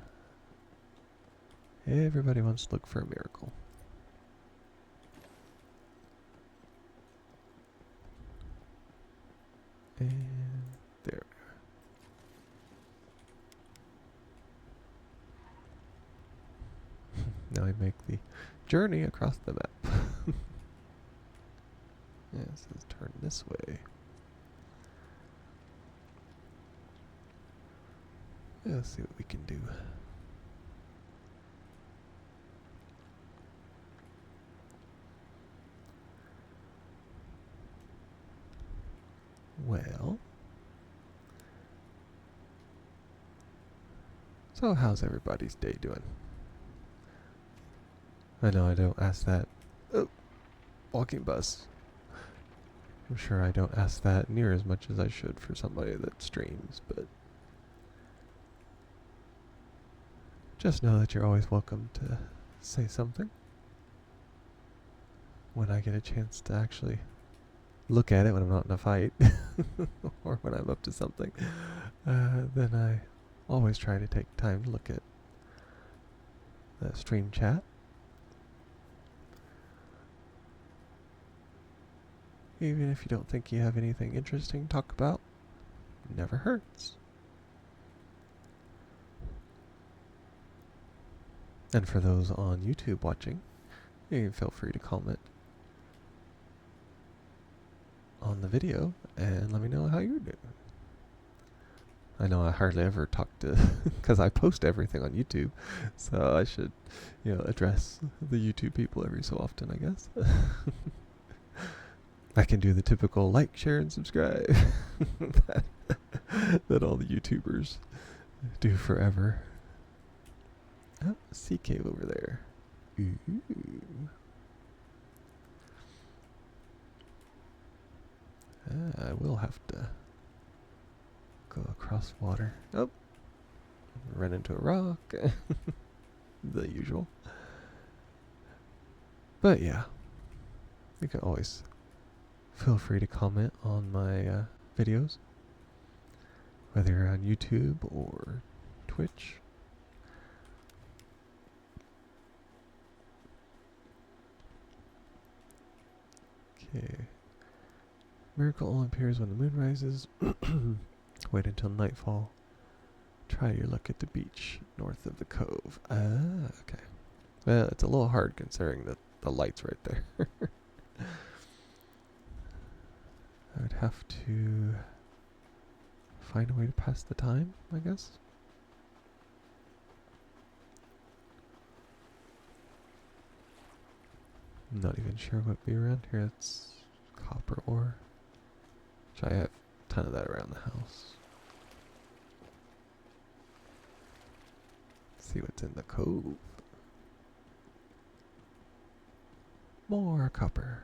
Everybody wants to look for a miracle. And there we are. Now I make the journey across the map. Yeah, it says turn this way. Yeah, let's see what we can do. Well, so how's everybody's day doing? I know I don't ask that. Oh, walking bus. I'm sure I don't ask that near as much as I should for somebody that streams, but just know that you're always welcome to say something. When I get a chance to actually look at it when I'm not in a fight or when I'm up to something, then I always try to take time to look at the stream chat. Even if you don't think you have anything interesting to talk about, never hurts. And for those on YouTube watching, you can feel free to comment on the video and let me know how you're doing. I know I hardly ever talk to, because I post everything on YouTube, so I should, address the YouTube people every so often, I guess. I can do the typical like, share, and subscribe that all the YouTubers do forever. Oh, sea cave over there. Ooh. I will have to go across water. Oh, run into a rock. The usual. But yeah, you can always feel free to comment on my videos, whether you're on YouTube or Twitch. Okay. Miracle only appears when the moon rises. Wait until nightfall. Try your luck at the beach north of the cove. Ah, okay. Well, it's a little hard considering the light's right there. I would have to find a way to pass the time, I guess. I'm not even sure what would be around here. It's copper ore, which I have a ton of that around the house. Let's see what's in the cove. More copper.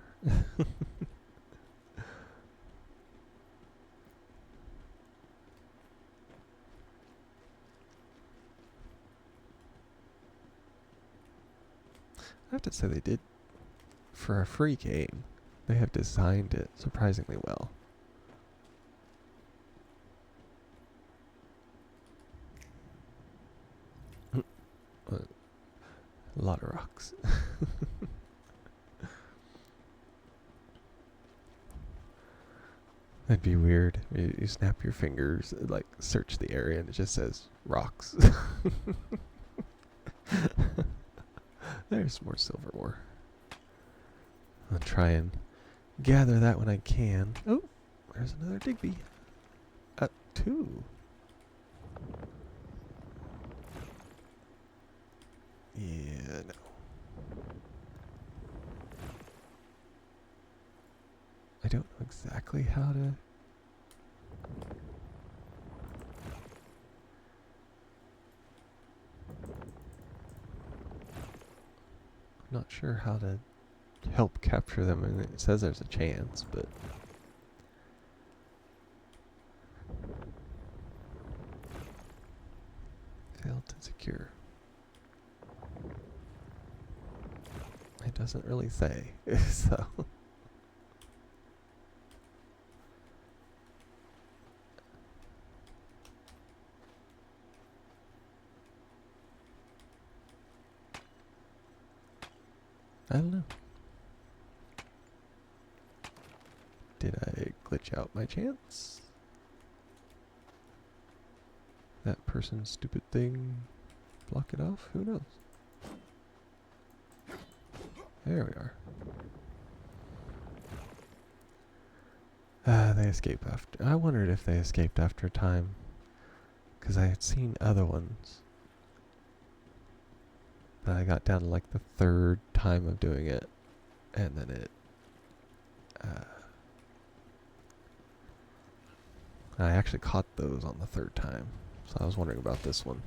I have to say they did, for a free game, they have designed it surprisingly well. A lot of rocks. That'd be weird. You snap your fingers, like search the area, and it just says rocks. There's more silver ore. I'll try and gather that when I can. Oh, there's another Digby. 2. Yeah, no. I don't know exactly how to... I'm not sure how to help capture them. I mean, it says there's a chance, but... Failed to secure. It doesn't really say, so... I don't know. Did I glitch out my chance? That person's stupid thing block it off? Who knows? There we are. They escape after... I wondered if they escaped after a time. Because I had seen other ones. But I got down to like the 3rd time of doing it. And then it... I actually caught those on the 3rd time. So I was wondering about this one.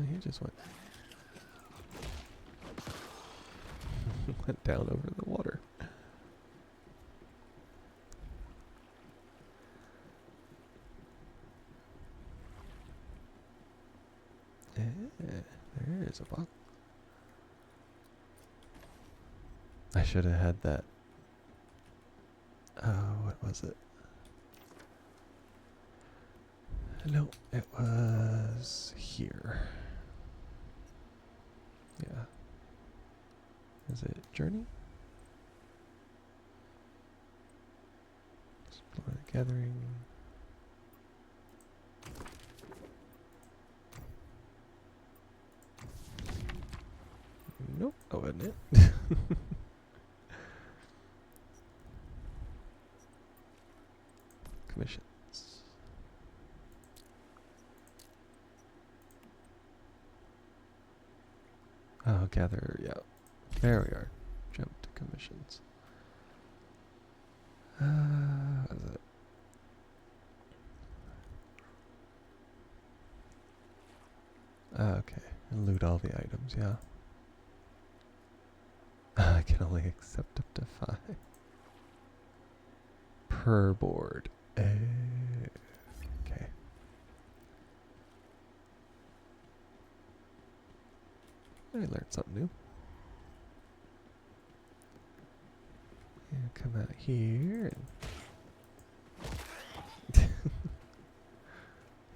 He just went went down over the water. There is a box. I should have had that. What was it? No, it was here. Yeah. Is it Journey? Explore the Gathering. Nope, that wasn't it. Commissions. Oh, gather, yeah. There we are. Jump to commissions. What is it? Okay, and loot all the items, yeah. I can only accept up to 5 per board. Okay. I learned something new. And come out here and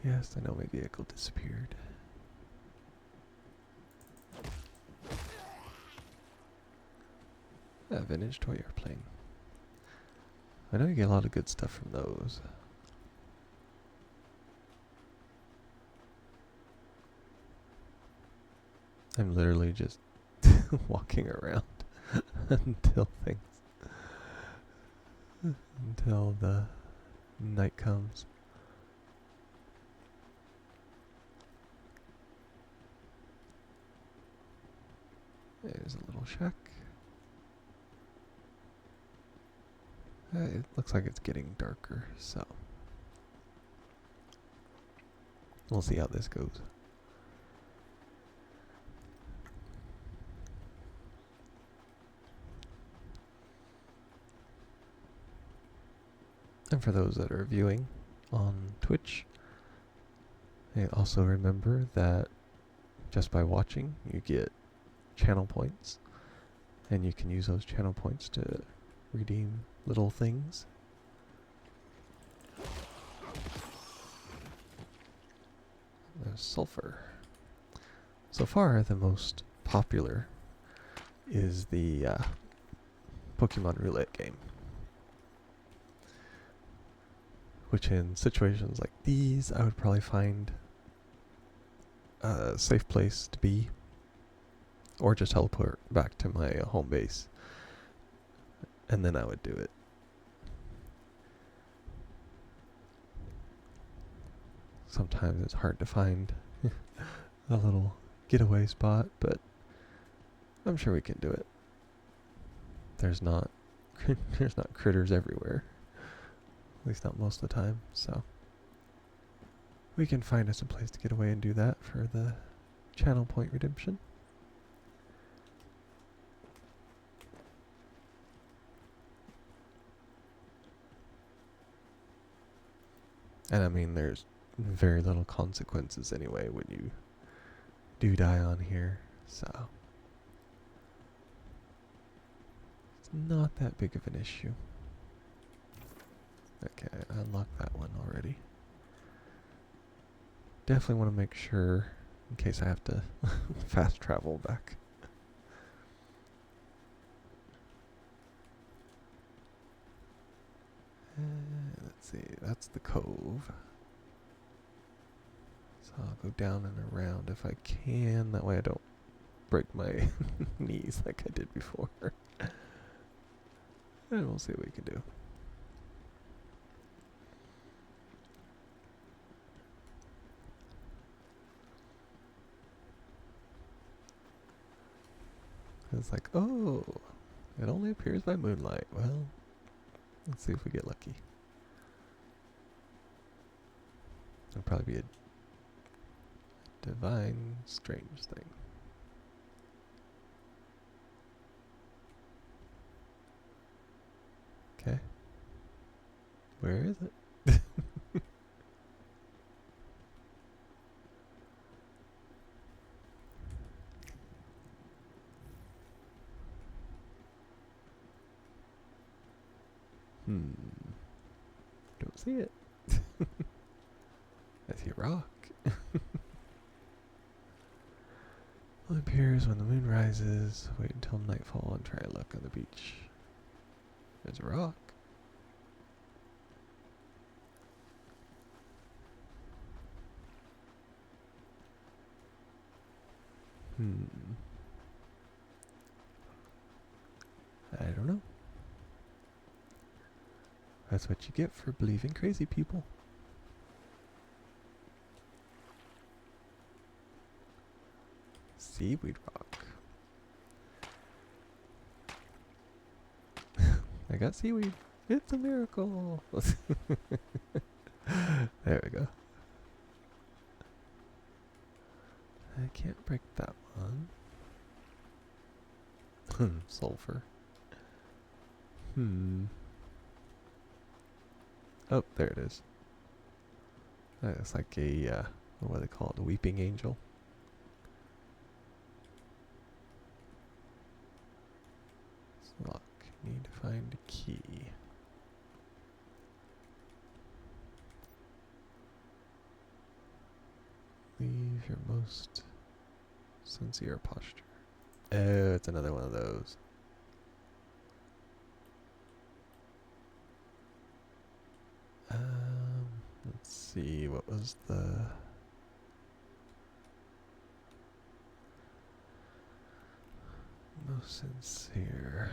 yes, I know my vehicle disappeared. A vintage toy airplane. I know you get a lot of good stuff from those. I'm literally just walking around until the night comes. There's a little shack. It looks like it's getting darker, so we'll see how this goes. And for those that are viewing on Twitch, also remember that just by watching, you get channel points, and you can use those channel points to redeem little things. there's sulfur. So far, the most popular is the Pokemon Roulette game, which in situations like these, I would probably find a safe place to be, or just teleport back to my home base, and then I would do it. Sometimes it's hard to find a little getaway spot, but I'm sure we can do it. There's not critters everywhere, at least not most of the time, so we can find us a place to get away and do that for the channel point redemption. And I mean, there's very little consequences anyway when you do die on here, so it's not that big of an issue. Okay, I unlocked that one already. Definitely want to make sure, in case I have to fast travel back. Let's see, that's the cove. So I'll go down and around if I can, that way I don't break my knees like I did before. And we'll see what we can do. It's like, oh, it only appears by moonlight. Well, let's see if we get lucky. It'll probably be a divine strange thing. Okay. Where is it? Don't see it. I see a rock. Well, it appears when the moon rises. Wait until nightfall and try luck on the beach. There's a rock. I don't know. That's what you get for believing crazy people. Seaweed rock. I got seaweed. It's a miracle. There we go. I can't break that one. Sulfur. Oh, there it is. It's like a, what do they call it? A weeping angel. Lock. Need to find a key. Leave your most sincere posture. Oh, it's another one of those. Let's see, what was the... most sincere.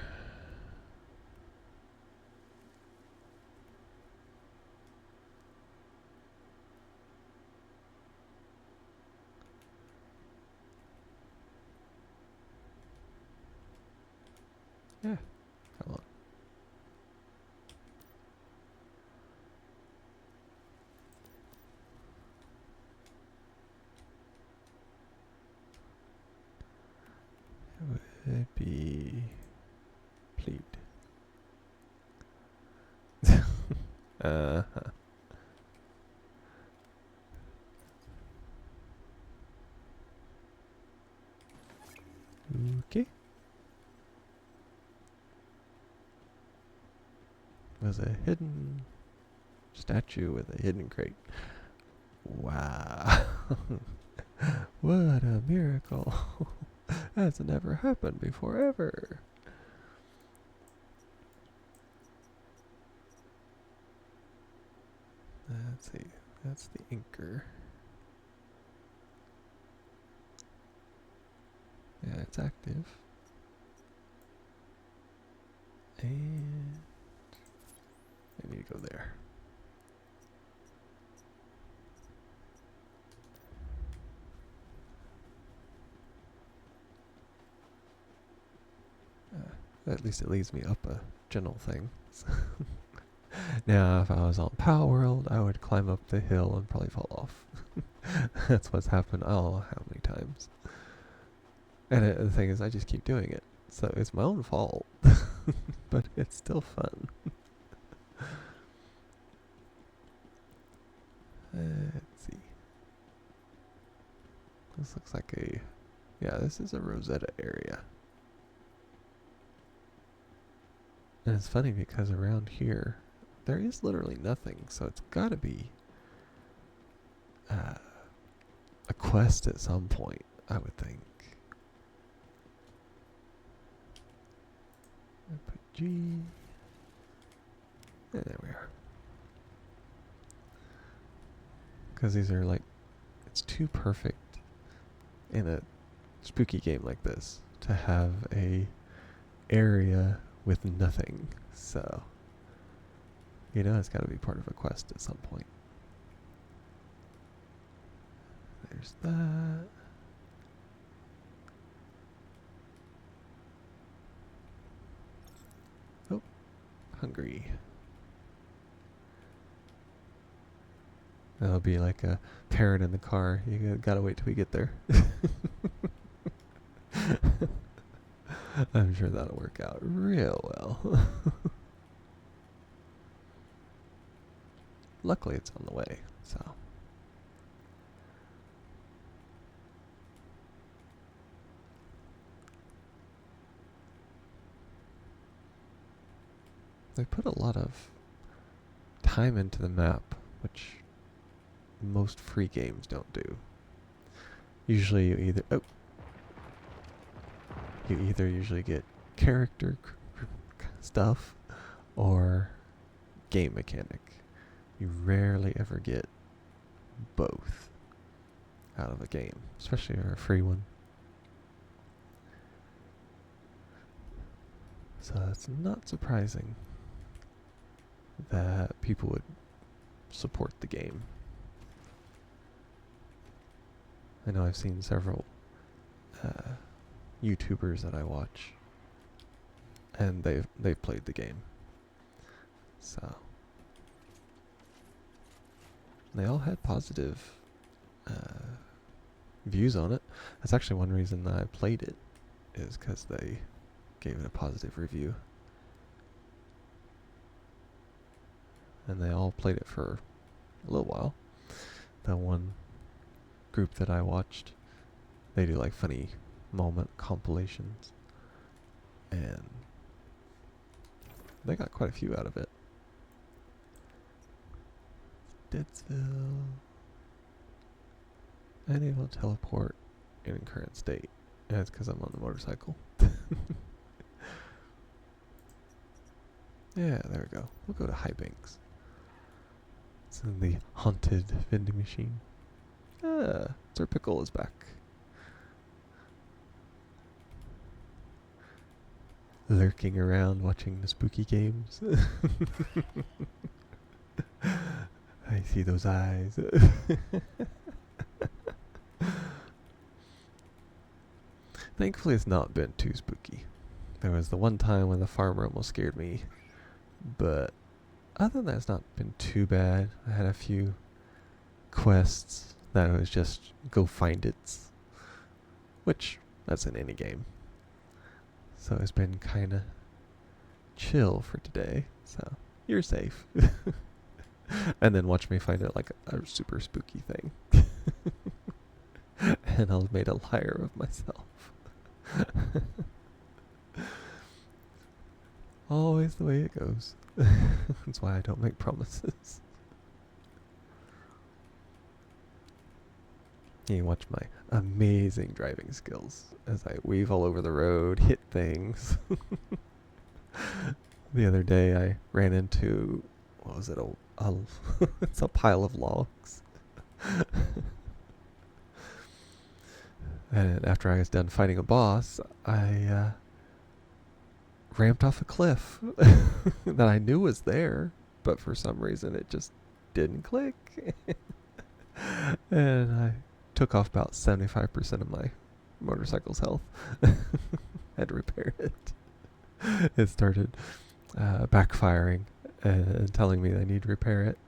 Yeah, come on. It would be plead. Uh-huh. Okay. Was a hidden statue with a hidden crate. Wow. What a miracle. That's never happened before ever. Let's see. That's the anchor. Yeah, it's active. And I need to go there. At least it leads me up a gentle thing. Now, if I was on Power World, I would climb up the hill and probably fall off. That's what's happened. I don't know how many times. And the thing is, I just keep doing it. So it's my own fault. But it's still fun. Let's see. This looks like a... Yeah, this is a Rosetta area. And it's funny because around here, there is literally nothing. So it's got to be a quest at some point, I would think. I put G. And there we are. Because these are like, it's too perfect in a spooky game like this to have a area with nothing. So, you know, it's got to be part of a quest at some point. There's that. Oh, hungry. That'll be like a parent in the car. You gotta wait till we get there. I'm sure that'll work out real well. Luckily, it's on the way, so. They put a lot of time into the map, which most free games don't do. Usually you either usually get character stuff or game mechanic. You rarely ever get both out of a game, especially a free one. So it's not surprising that people would support the game. I know I've seen several YouTubers that I watch, and they've played the game. So they all had positive views on it. That's actually one reason that I played it, is because they gave it a positive review. And they all played it for a little while. That one group that I watched, they do like funny moment compilations, and they got quite a few out of it. Deadsville. Unable to teleport in current state. And it's because I'm on the motorcycle. Yeah, there we go. We'll go to High Banks. It's in the haunted vending machine. Ah, Sir Pickle is back. Lurking around watching the spooky games. I see those eyes. Thankfully it's not been too spooky. There was the one time when the farmer almost scared me, but other than that it's not been too bad. I had a few quests that was just go find it, which that's in any game. So it's been kind of chill for today, so you're safe. And then watch me find it like a super spooky thing. And I'll made a liar of myself. Always the way it goes. That's why I don't make promises. You watch my amazing driving skills as I weave all over the road, hit things. The other day I ran into, what was it, it's a pile of logs. And after I was done fighting a boss, I ramped off a cliff that I knew was there, but for some reason it just didn't click. And I took off about 75% of my motorcycle's health. Had to repair it. It started backfiring and telling me I need to repair it.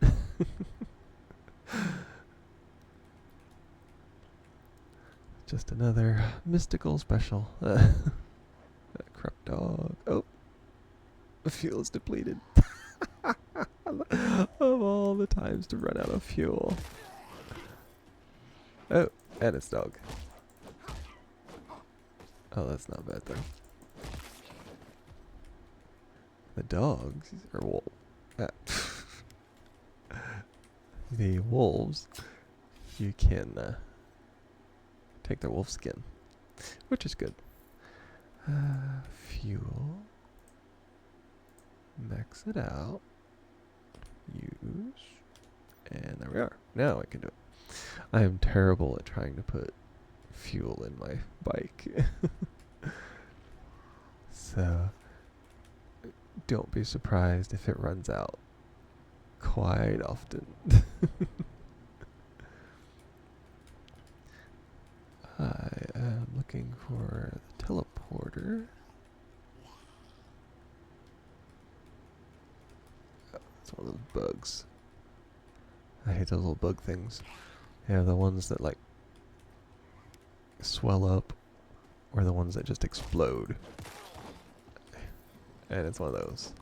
Just another mystical special. Corrupt dog. Oh, the fuel is depleted. Of all the times to run out of fuel. Oh, and its dog. Oh, that's not bad though. The dogs are the wolves. You can take their wolf skin, which is good. Fuel. Max it out. Use. And there we are. Now I can do it. I am terrible at trying to put fuel in my bike. So don't be surprised if it runs out quite often. I am looking for the teleporter. Oh, it's one of those bugs. I hate those little bug things. Yeah, the ones that like swell up, or the ones that just explode. And it's one of those.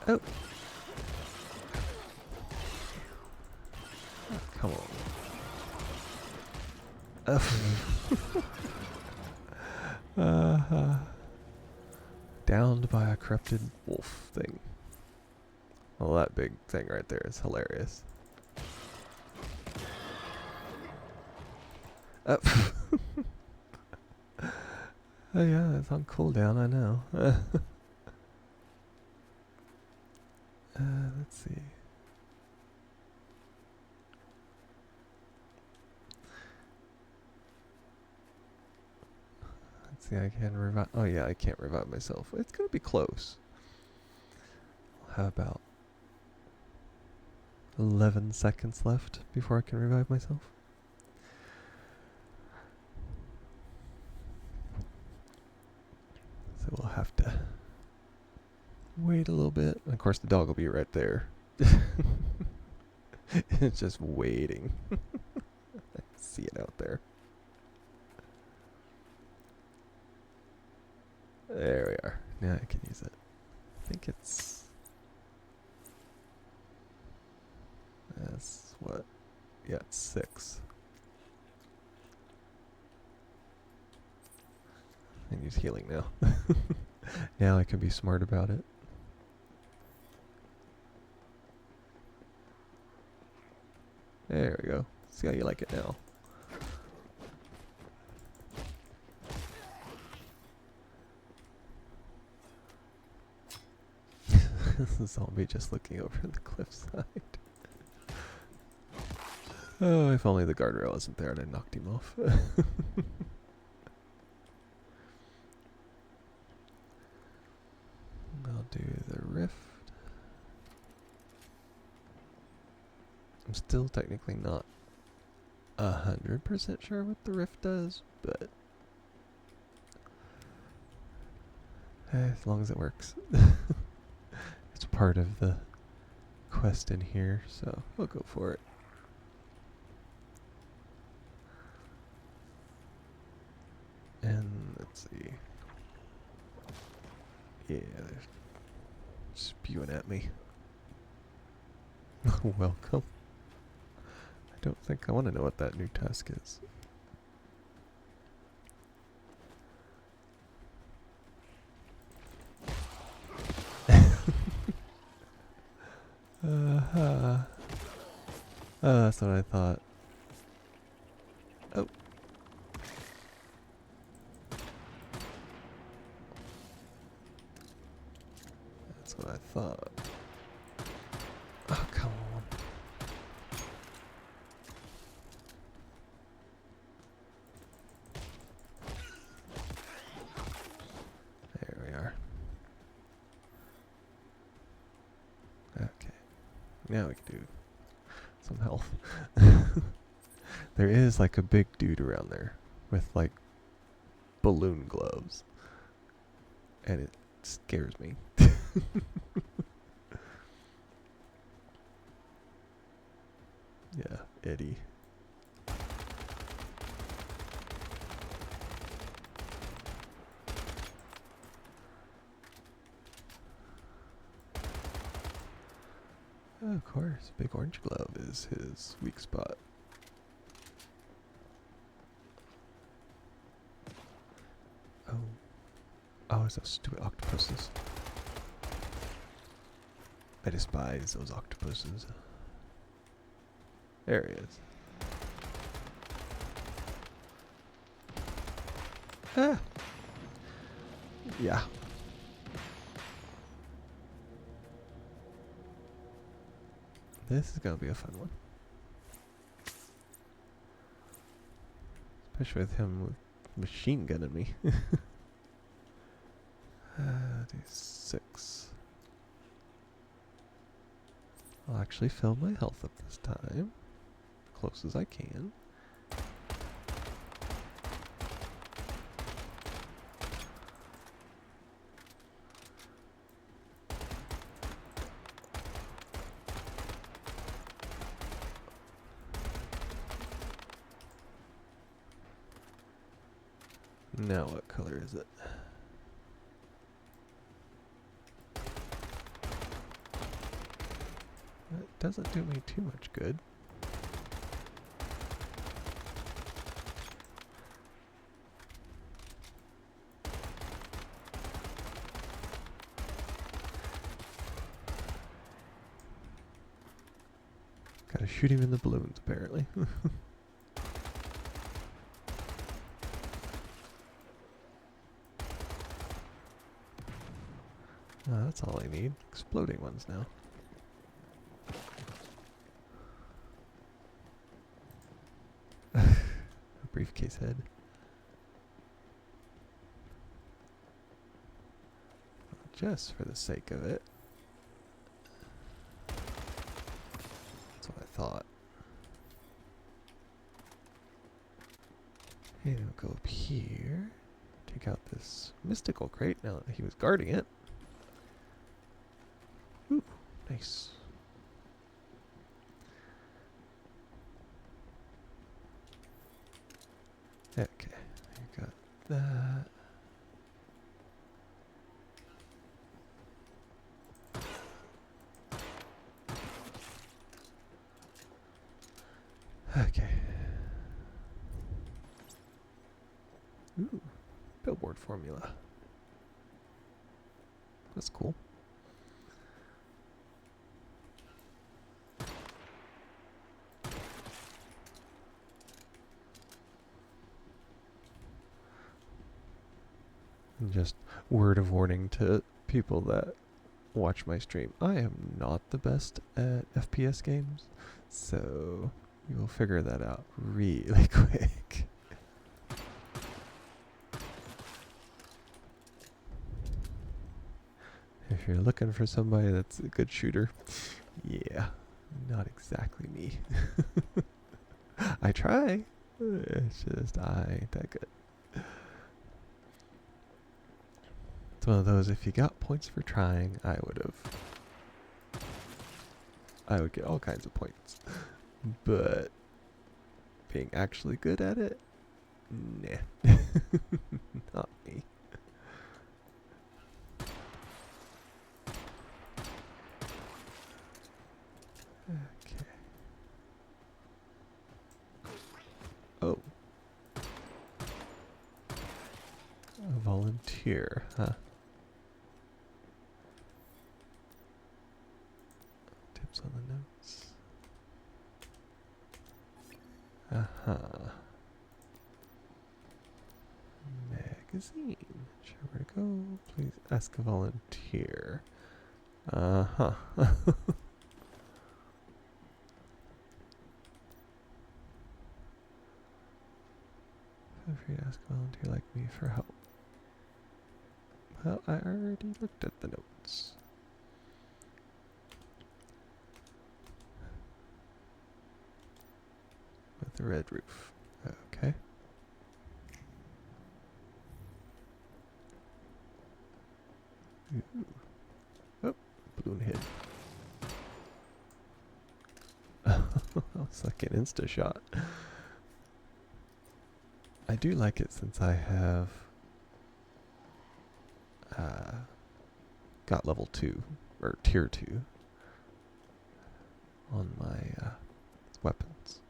Oh. Oh, come on. Downed by a corrupted wolf thing. Well, that big thing right there is hilarious. Oh, oh yeah, it's on cooldown, I know. Let's see. Let's see, I can revive. Oh yeah, I can't revive myself. It's gonna be close. How about 11 seconds left before I can revive myself? So we'll have to wait a little bit. Of course, the dog will be right there. It's just waiting. See it out there. There we are. Now I can use it. I think it's... That's what? Yeah, it's 6. I can use healing now. Now I can be smart about it. There we go. See how you like it now. This is zombie just looking over the cliffside. Oh, if only the guardrail wasn't there and I knocked him off. I'll do the rift. I'm still technically not 100% sure what the rift does, but as long as it works. It's part of the quest in here, so we'll go for it. And let's see. Yeah, they're spewing at me. Welcome. I don't think I want to know what that new task is. That's what I thought. Oh. That's what I thought. Oh, come on. There we are. Okay. Now we can do some health. There is like a big dude around there with like balloon gloves. And it scares me. Yeah, Eddie. Oh, of course, big orange glove is his weak spot. Oh. Oh, it's those stupid octopuses. I despise those octopuses. There he is. Ah! Yeah. This is gonna be a fun one. Especially with him with machine gunning me. Do 6. I'll actually fill my health up this time. Close as I can. Now what color is it? That doesn't do me too much good. Gotta shoot him in the balloons, apparently. That's all I need. Exploding ones now. A briefcase head. Just for the sake of it. That's what I thought. And we'll go up here. Take out this mystical crate now that he was guarding it. Ooh, nice. Okay, you got that. Okay. Ooh, billboard formula. That's cool. And just word of warning to people that watch my stream. I am not the best at FPS games, so you will figure that out really quick. If you're looking for somebody that's a good shooter, yeah, not exactly me. I try. It's just I ain't that good. It's one of those, if you got points for trying, I would get all kinds of points. But being actually good at it, nah. Not me. Okay. Oh. A volunteer, huh? Tips on the notes. Uh-huh. Magazine. Sure where to go. Please ask a volunteer. Uh-huh. Feel free to ask a volunteer like me for help. Well, I already looked at the notes. With the red roof. Okay. Ooh. Oh, balloon hit. It's like an insta shot. I do like it since I have got level 2 or tier 2 on my weapons.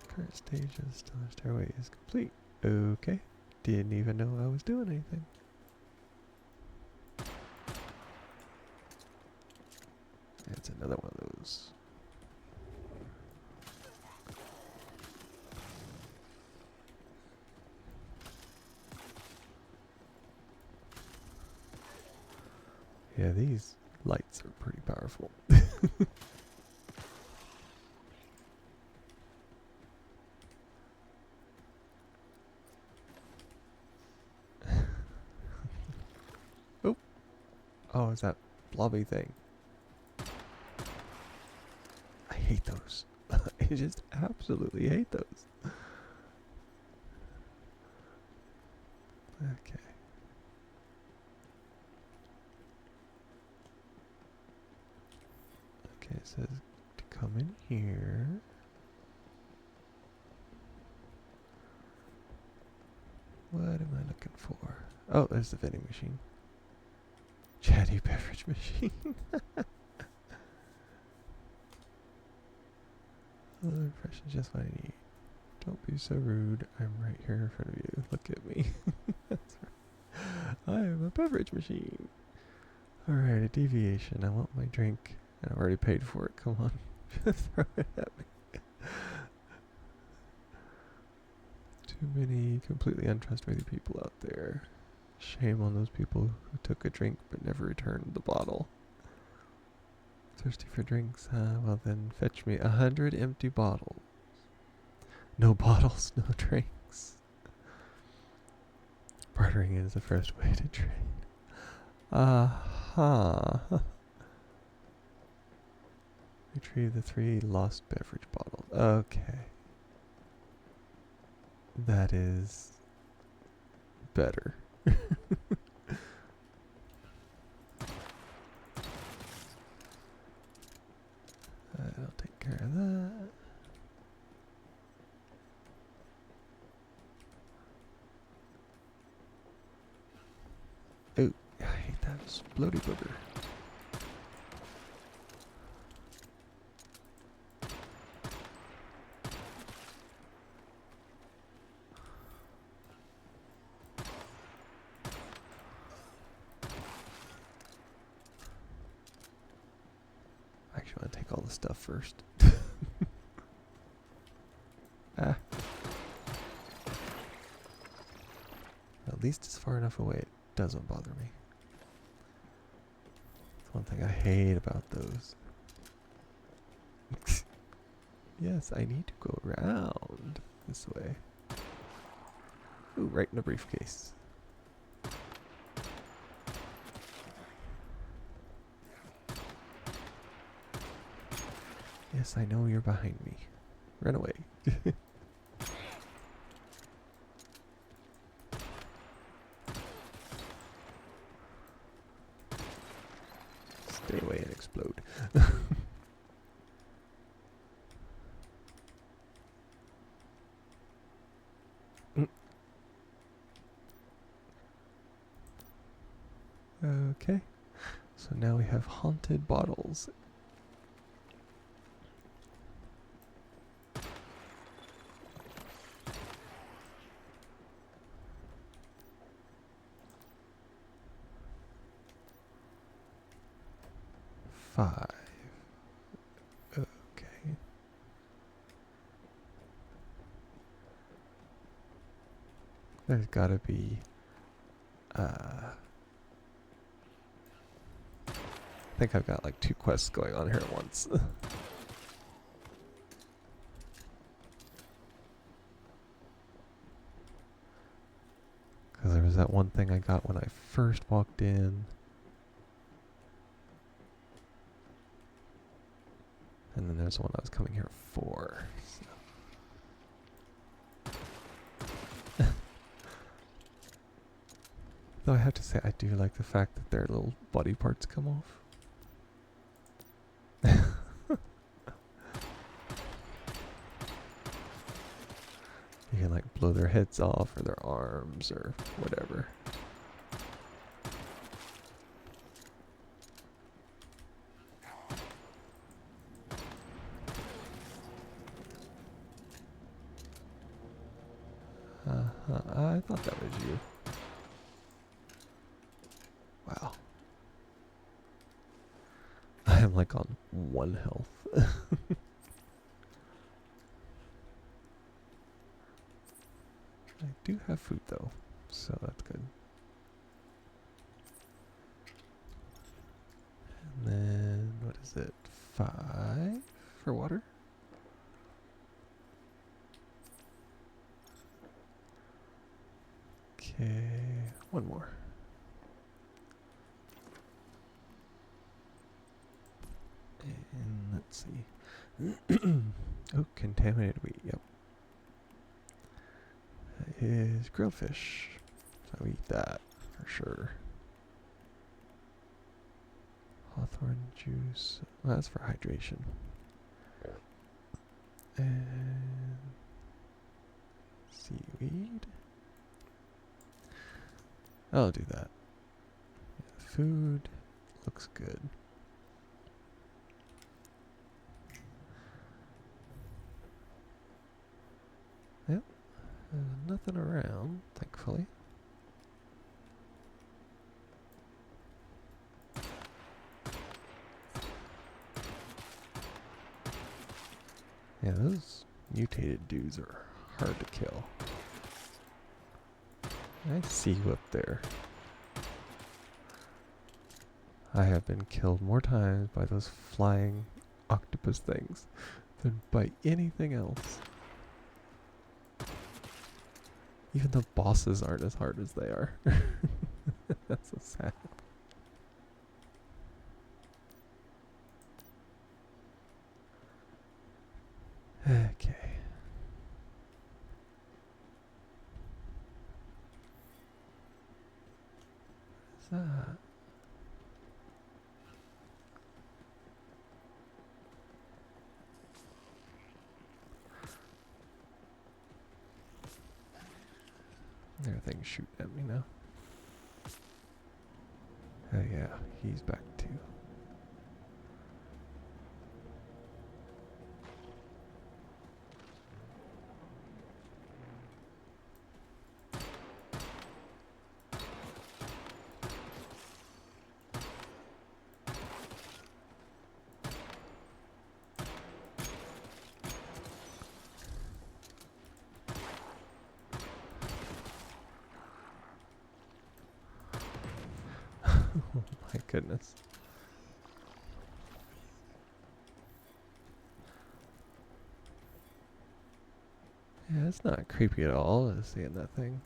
Current stage of Stellar Stairway is complete. Okay. Didn't even know I was doing anything. It's another one of those. Yeah, these lights are pretty powerful. Oh. Oh, is that blobby thing? I hate those. I just absolutely hate those. Okay. Okay, it says to come in here. What am I looking for? Oh, there's the vending machine. Chatty beverage machine. Hello, fresh is just what I need. Don't be so rude. I'm right here in front of you. Look at me. That's right. I am a beverage machine. Alright, a deviation. I want my drink. And I've already paid for it. Come on. Throw it at me. Too many completely untrustworthy people out there. Shame on those people who took a drink but never returned the bottle. Thirsty for drinks, huh? Well then, fetch me 100 empty bottles. No bottles, no drinks. Bartering is the first way to trade. Uh-huh. Retrieve the 3 lost beverage bottles. Okay. That is better. I'll take care of that. Oh, I hate that explodey booger. Actually, I want to take all the stuff first. Ah. At least it's far enough away. It doesn't bother me. That's one thing I hate about those. Yes, I need to go around this way. Ooh, right in the briefcase. Yes, I know you're behind me. Run away. Stay away and explode. Okay, so now we have haunted bottles. 5. Okay. There's gotta be, I think I've got like 2 quests going on here at once. Because there was that one thing I got when I first walked in. And then there's one I was coming here for. So. Though I have to say, I do like the fact that their little body parts come off. You can like blow their heads off or their arms or whatever. I thought that was you. Wow. I am like on 1 health. I do have food though, so that's good. And then, what is it? 5 for water? Okay, 1 more. And let's see. Oh, contaminated wheat, yep. That is grilled fish. So I eat that for sure. Hawthorn juice. Well, that's for hydration. And seaweed. I'll do that. Yeah, food looks good. Yep. Nothing around, thankfully. Yeah, those mutated dudes are hard to kill. I see you up there. I have been killed more times by those flying octopus things than by anything else. Even the bosses aren't as hard as they are. That's so sad. Okay. What is that? Everything's shooting at me now. Oh yeah, he's back too. Oh my goodness. Yeah, it's not creepy at all seeing that thing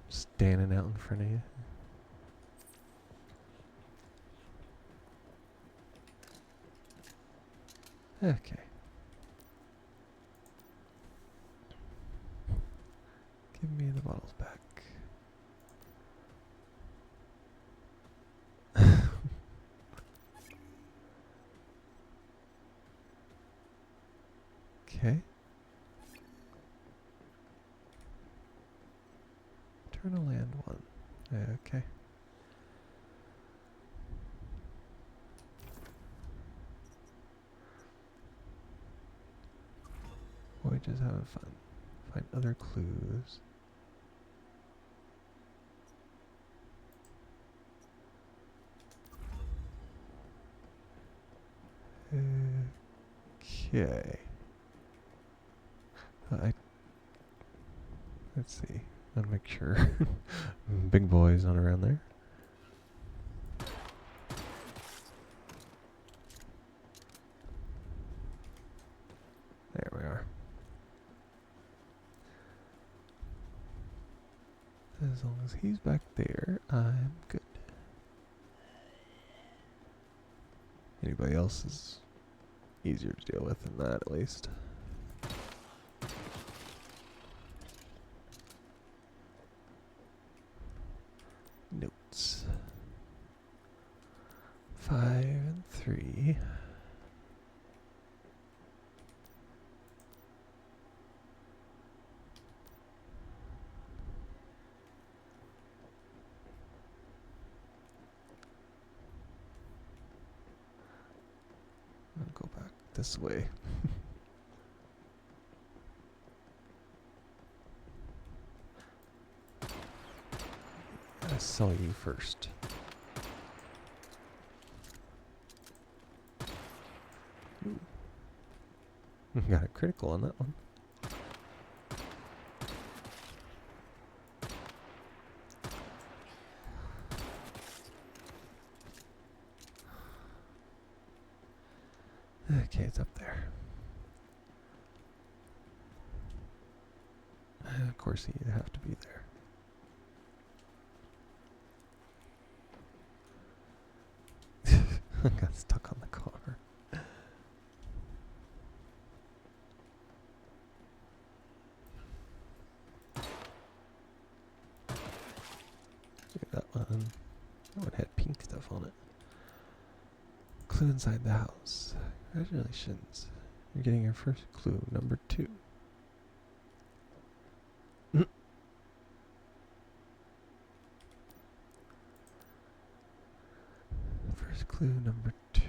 standing out in front of you. Okay. Give me the bottles back. Okay. Eternal Land 1. Okay. Boy, just having fun. Find other clues. Okay. Let's see. I'll make sure big boy's not around there. There we are. As long as he's back there, I'm good. Anybody else is easier to deal with than that, at least. Notes. 5 and 3. I'll go back this way. I saw you first. Ooh. Got a critical on that one. Okay, it's up there. Of course, you'd have to be there. I got stuck on the car. That one had pink stuff on it. Clue inside the house. Congratulations. You're getting your first clue, number 2. First clue, number 2.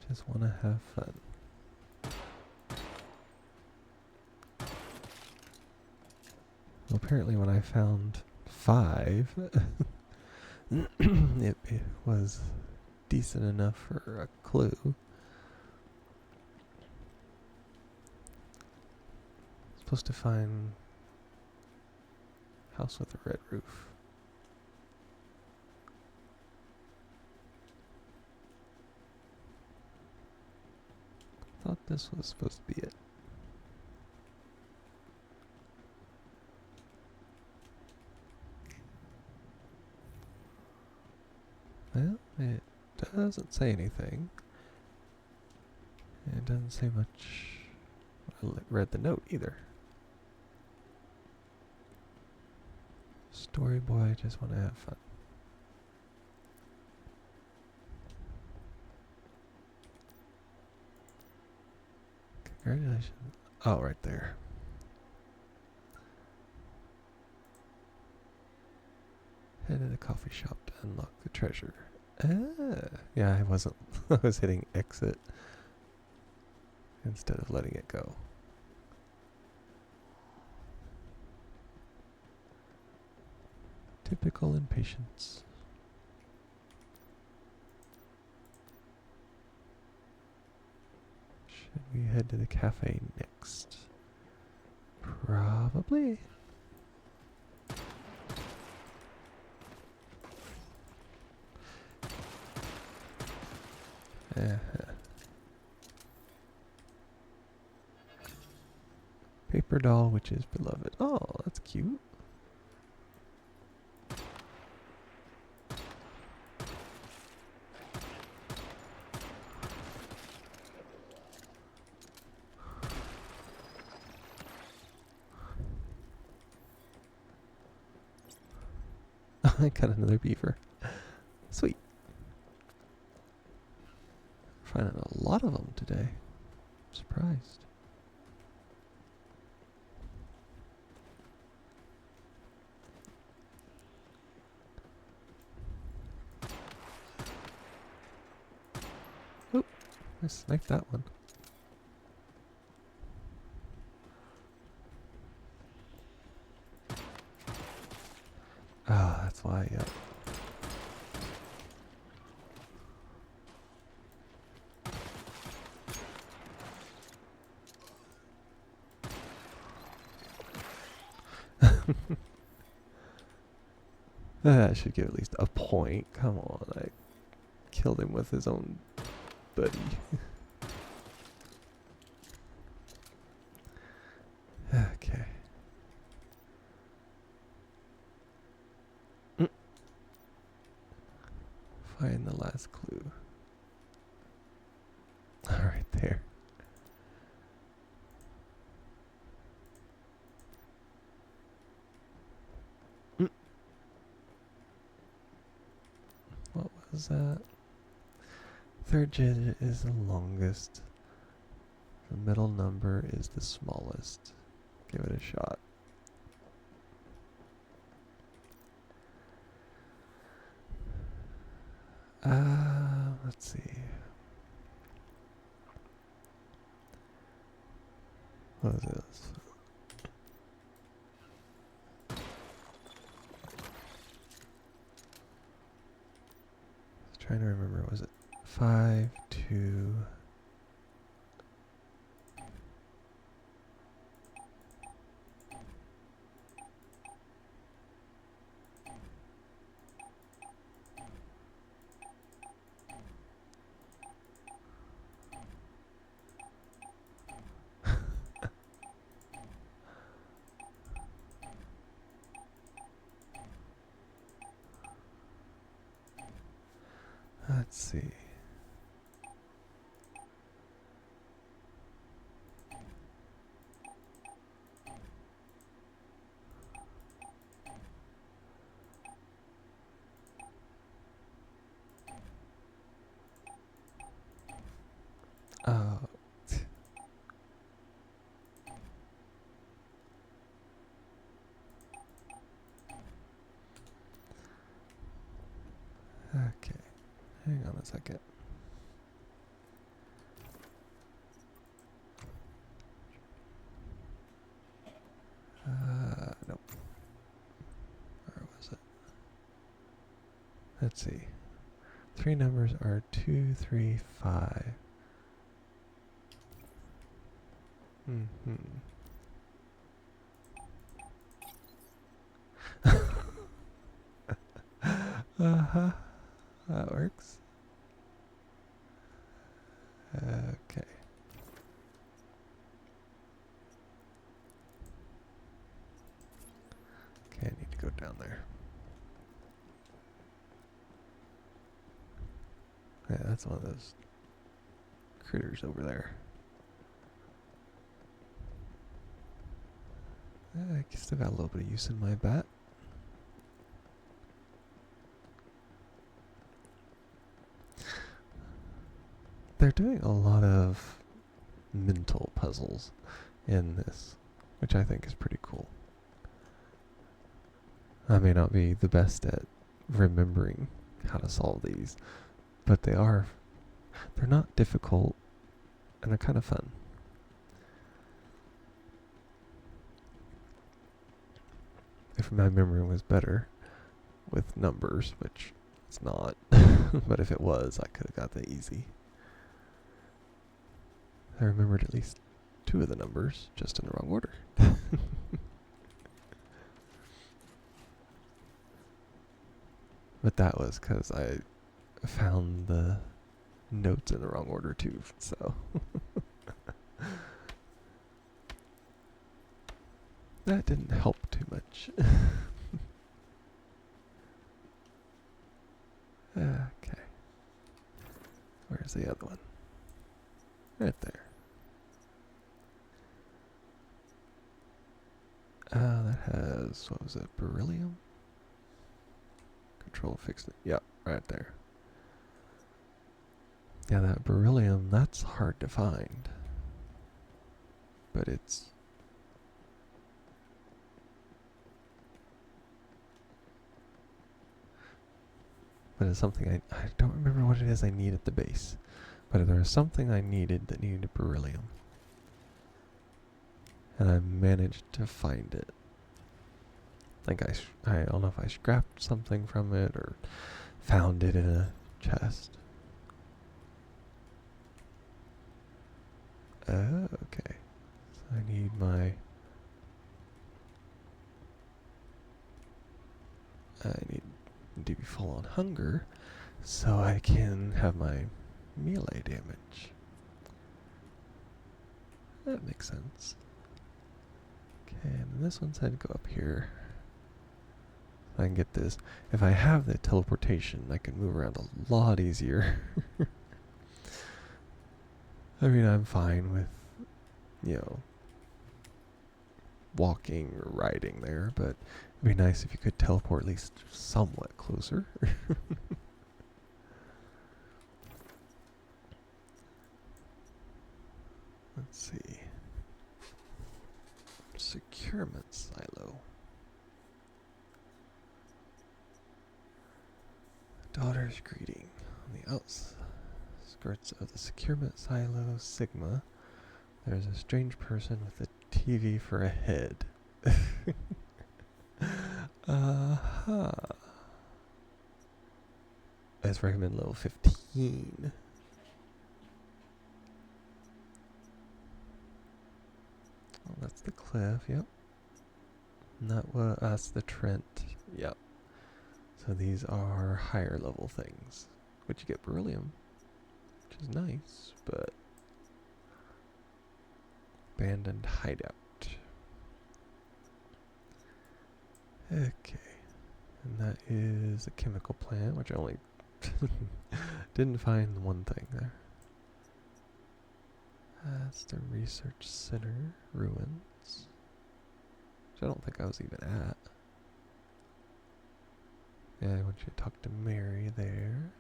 Just want to have fun. Well, apparently when I found 5, it was decent enough for a clue. Supposed to find house with a red roof. Thought this was supposed to be it. Well, it doesn't say anything. It doesn't say much. I read the note either. Story boy, just want to have fun. Congratulations. Oh, right there. Head to the coffee shop to unlock the treasure. Yeah, I wasn't. I was hitting exit instead of letting it go. Typical impatience. Should we head to the cafe next? Probably. Paper doll, which is beloved. Oh, that's cute. I got another beaver. Sweet. Finding a lot of them today. I'm surprised. Oop, I sniped that one. Ah, that's why, yep. That should give at least a point. Come on, I killed him with his own buddy. Okay. Find the last clue. Alright, there. What was that? Third digit is the longest. The middle number is the smallest. Give it a shot. Let's see. What is this? I was trying to remember. Was it 5, 2? Let's see. Oh. Okay. Hang on a second. Nope. Where was it? Let's see. 3 numbers are 2, 3, 5. Uh-huh. That works. Okay. Okay, I need to go down there. Yeah, that's one of those critters over there. I still got a little bit of use in my bat. They're doing a lot of mental puzzles in this, which I think is pretty cool. I may not be the best at remembering how to solve these, but they're not difficult, and they're kind of fun. If my memory was better with numbers, which it's not, but if it was, I could have got that easy. I remembered at least 2 of the numbers, just in the wrong order. But that was because I found the notes in the wrong order too, so. That didn't help too much. Okay. Where's the other one? Right there. That has, what was it, beryllium? Control fixed it. Yep, right there. Yeah, that beryllium, that's hard to find. But it's... But it's something I don't remember what it is I need at the base. But there was something I needed that needed beryllium. And I managed to find it. Like I don't know if I scrapped something from it or found it in a chest. Okay. So I need my... I need to be full on hunger so I can have my melee damage. That makes sense. Okay, and then this one said go up here. I can get this. If I have the teleportation, I can move around a lot easier. I mean, I'm fine with, walking or riding there, but it'd be nice if you could teleport at least somewhat closer. Let's see. Securement silo. Daughter's greeting. On the outskirts of the securement silo, Sigma, there's a strange person with a TV for a head. Uh-huh. Let's recommend level 15. Oh, that's the cliff, yep. That's the Trent, yep. So these are higher level things, which you get beryllium, which is nice, but abandoned hideout. Okay, and that is a chemical plant, which I only didn't find one thing there. That's the research center ruins, which I don't think I was even at. Yeah, I want you to talk to Mary there.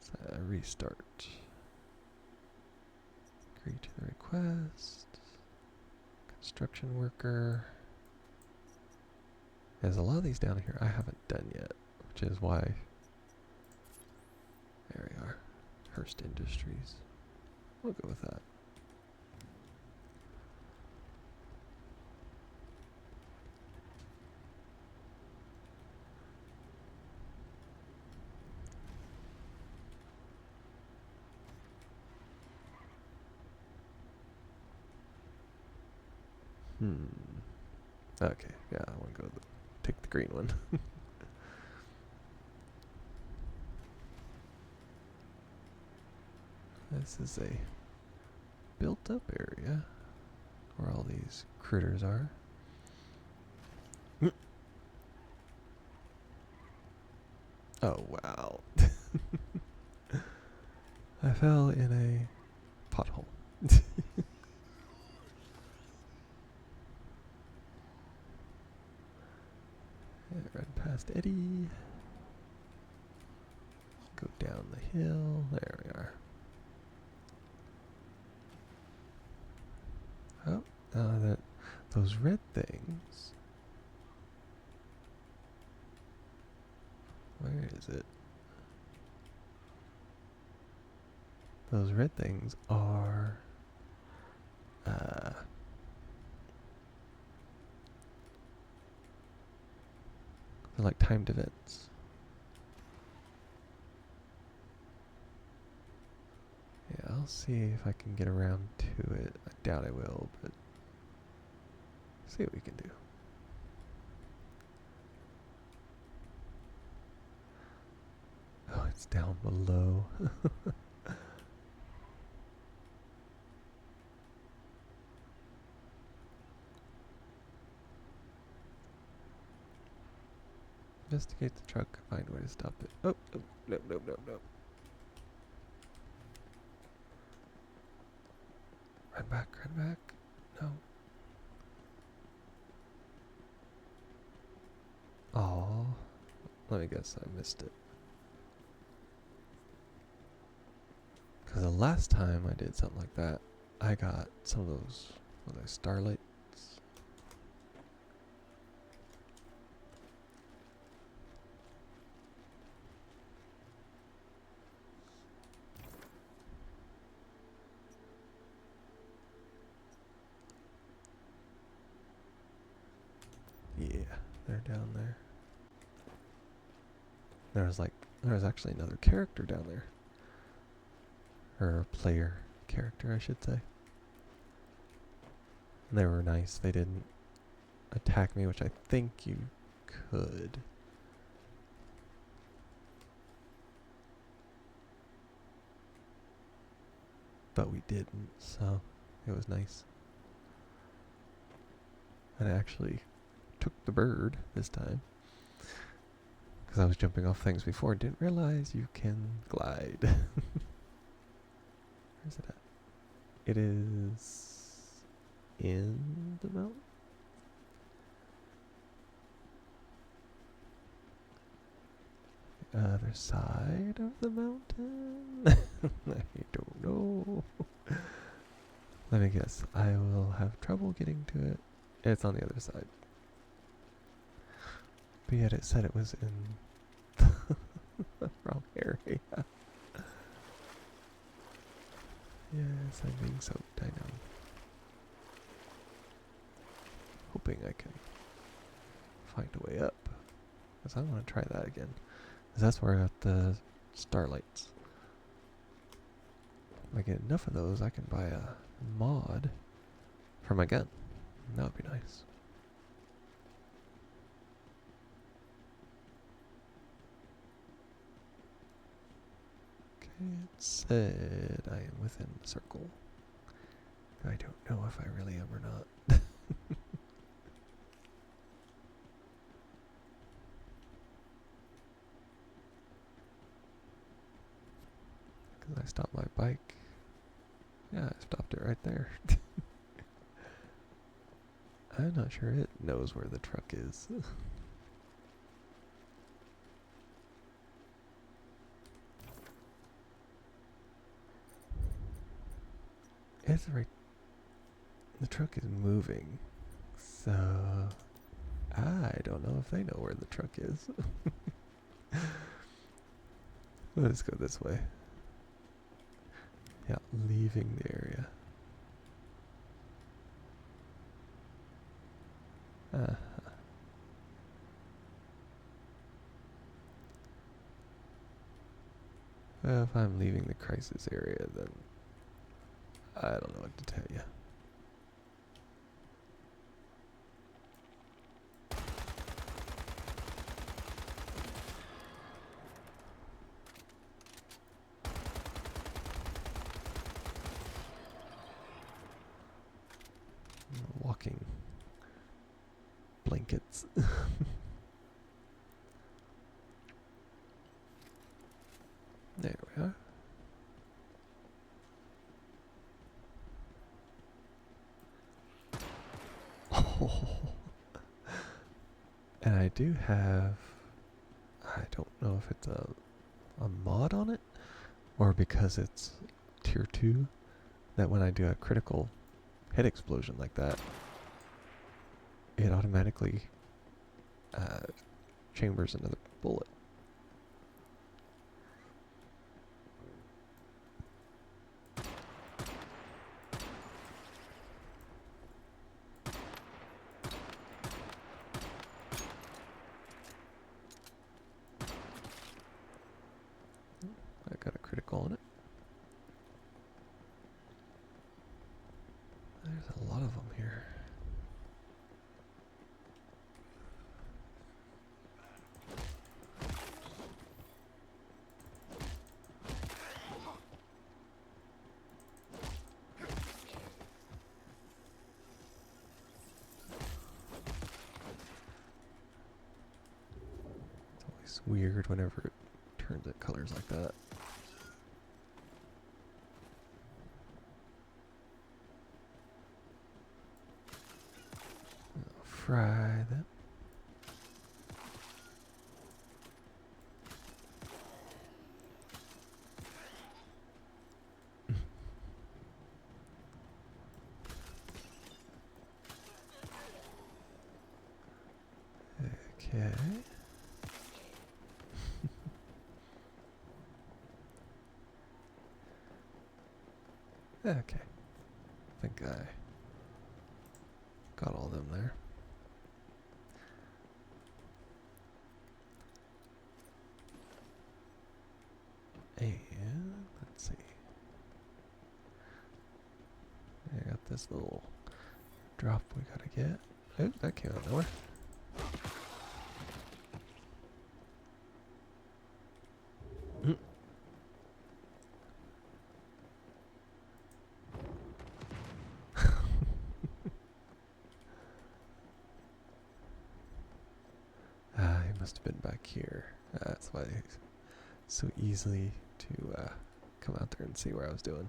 So restart. Agree to the request. Construction worker. There's a lot of these down here I haven't done yet, which is why. There we are. Hearst Industries. We'll go with that. Okay, yeah, I want to go take the green one. This is a built up area where all these critters are. Oh, wow. I fell in a pothole. Run past Eddie. Go down the hill. There we are. Oh, those red things. Where is it? Those red things are they're like timed events. Yeah, I'll see if I can get around to it. I doubt I will, but see what we can do. Oh, it's down below. Investigate the truck, find a way to stop it. Oh, no. Run back. No. Oh, let me guess, I missed it. Because the last time I did something like that, I got some of those, starlights. Yeah, they're down there. There was actually another character down there. Or a player character, I should say. And they were nice. They didn't attack me, which I think you could. But we didn't, so it was nice. And I actually took the bird this time. Because I was jumping off things before and didn't realize you can glide. Where's it at? It is in the mountain? Other side of the mountain? I don't know. Let me guess. I will have trouble getting to it. It's on the other side. But yet it said it was in the wrong area. Yes, I'm being soaked, I know. Hoping I can find a way up. Because I want to try that again. Because that's where I got the starlights. If I get enough of those, I can buy a mod for my gun. That would be nice. Okay, it said I am within the circle. I don't know if I really am or not. Because I stopped my bike. Yeah, I stopped it right there. I'm not sure it knows where the truck is. It's right. The truck is moving. So I don't know if they know where the truck is. Let's go this way. Yeah, leaving the area. Well, if I'm leaving the crisis area, then I don't know what to tell you. Walking blankets. There we are. Oh. And I do have, I don't know if it's a mod on it or because it's tier 2 that when I do a critical hit explosion like that, it automatically chambers another bullet. I got a critical on it. There's a lot of them here. It's always weird whenever it turns at colors like that. I'll fry that. Okay. Okay. I think I got all of them there. And let's see. I got this little drop we gotta get. Oh, that came out of nowhere. He must have been back here. That's why he's so easily to come out there and see what I was doing.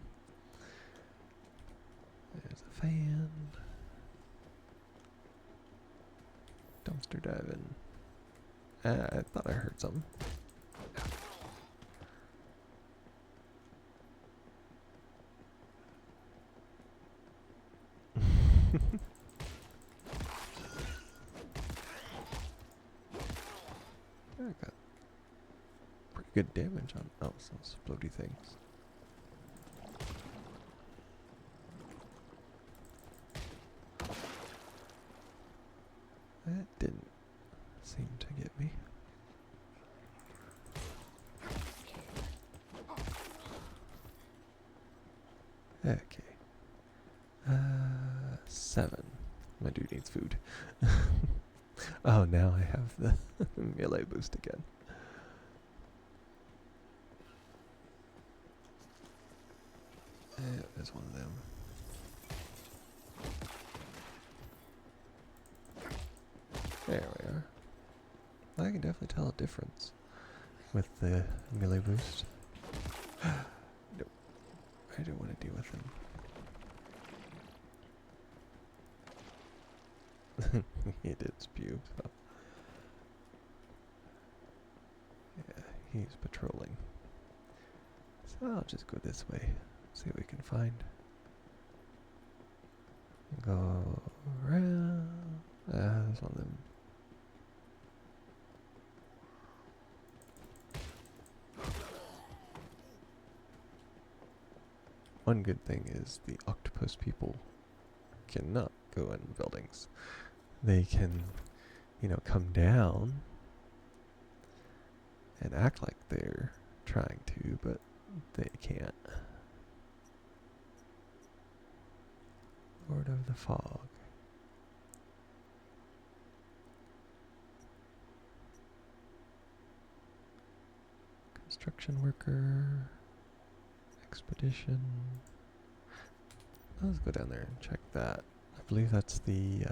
There's a fan. Dumpster diving. I thought I heard something. I got pretty good damage on those floaty things. That didn't seem to get me. Okay. 7. My dude needs food. Oh, now I have the melee boost again. There's one of them. There we are. I can definitely tell a difference with the melee boost. Nope. I don't want to deal with him. He did spew, so. Yeah, he's patrolling. So I'll just go this way, see what we can find. Go around. There's one of them. One good thing is the octopus people cannot go in buildings. They can, come down and act like they're trying to, but they can't. Lord of the Fog. Construction worker. Expedition. Let's go down there and check that. I believe that's the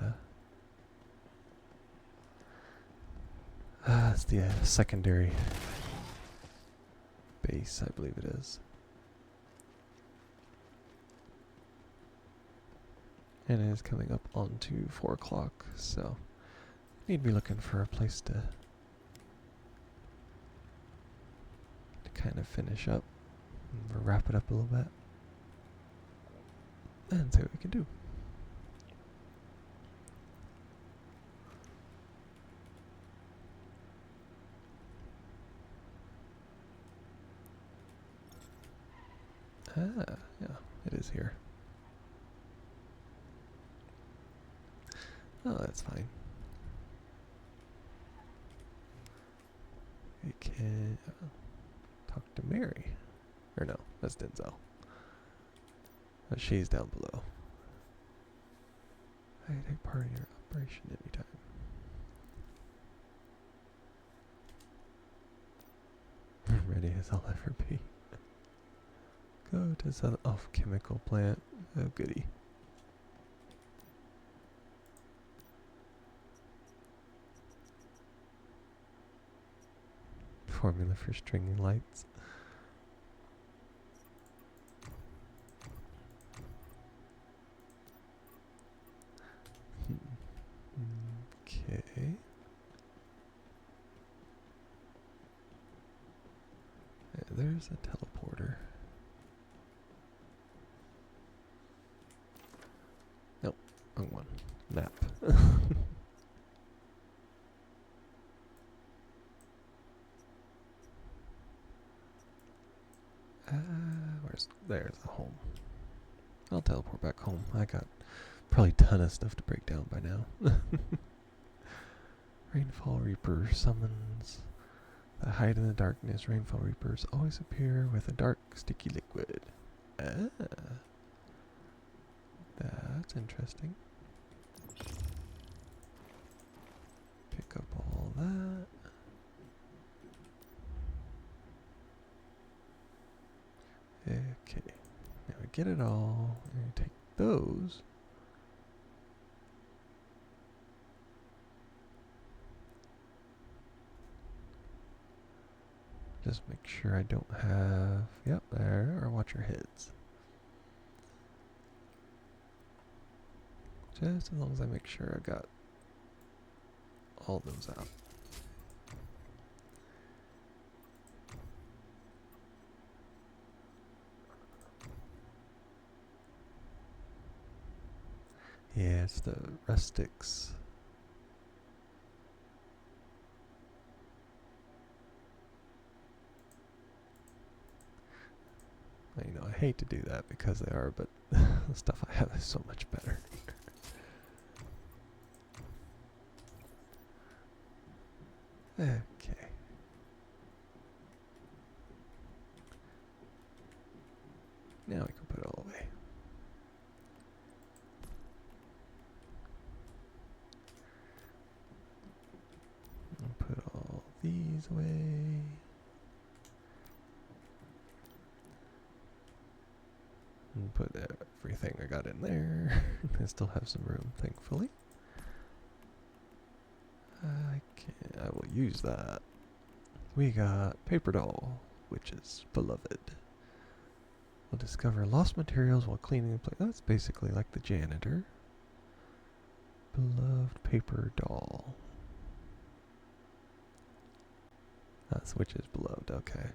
it's the secondary base, I believe it is. And it is coming up onto 4 o'clock, so need to be looking for a place to kind of finish up and wrap it up a little bit and see what we can do. Yeah, it is here. Oh, that's fine. We can talk to Mary. Or no, that's Denzel. She's down below. I take part in your operation anytime. Ready as I'll ever be. Go to Southern chemical plant. Oh, goody. Formula for stringing lights. Okay. There's a teleporter. Nope, wrong one. Map. There's a home. I'll teleport back home. I got probably a ton of stuff to break down by now. Rainfall Reaper summons They hide in the darkness. Rainfall reapers always appear with a dark, sticky liquid. Ah, that's interesting. Pick up all that. Okay, now we get it all, and we take those. Just make sure I don't have, yep, there are watcher heads. Just as long as I make sure I got all those out. Yeah, it's the rustics. You know, I hate to do that because they are, but the stuff I have is so much better. Okay. Now we can put it all away. I'll put all these away. And put everything I got in there. I still have some room, thankfully. I will use that. We got paper doll, which is beloved. We'll discover lost materials while cleaning the place. That's basically like the janitor. Beloved paper doll. That's which is beloved, okay.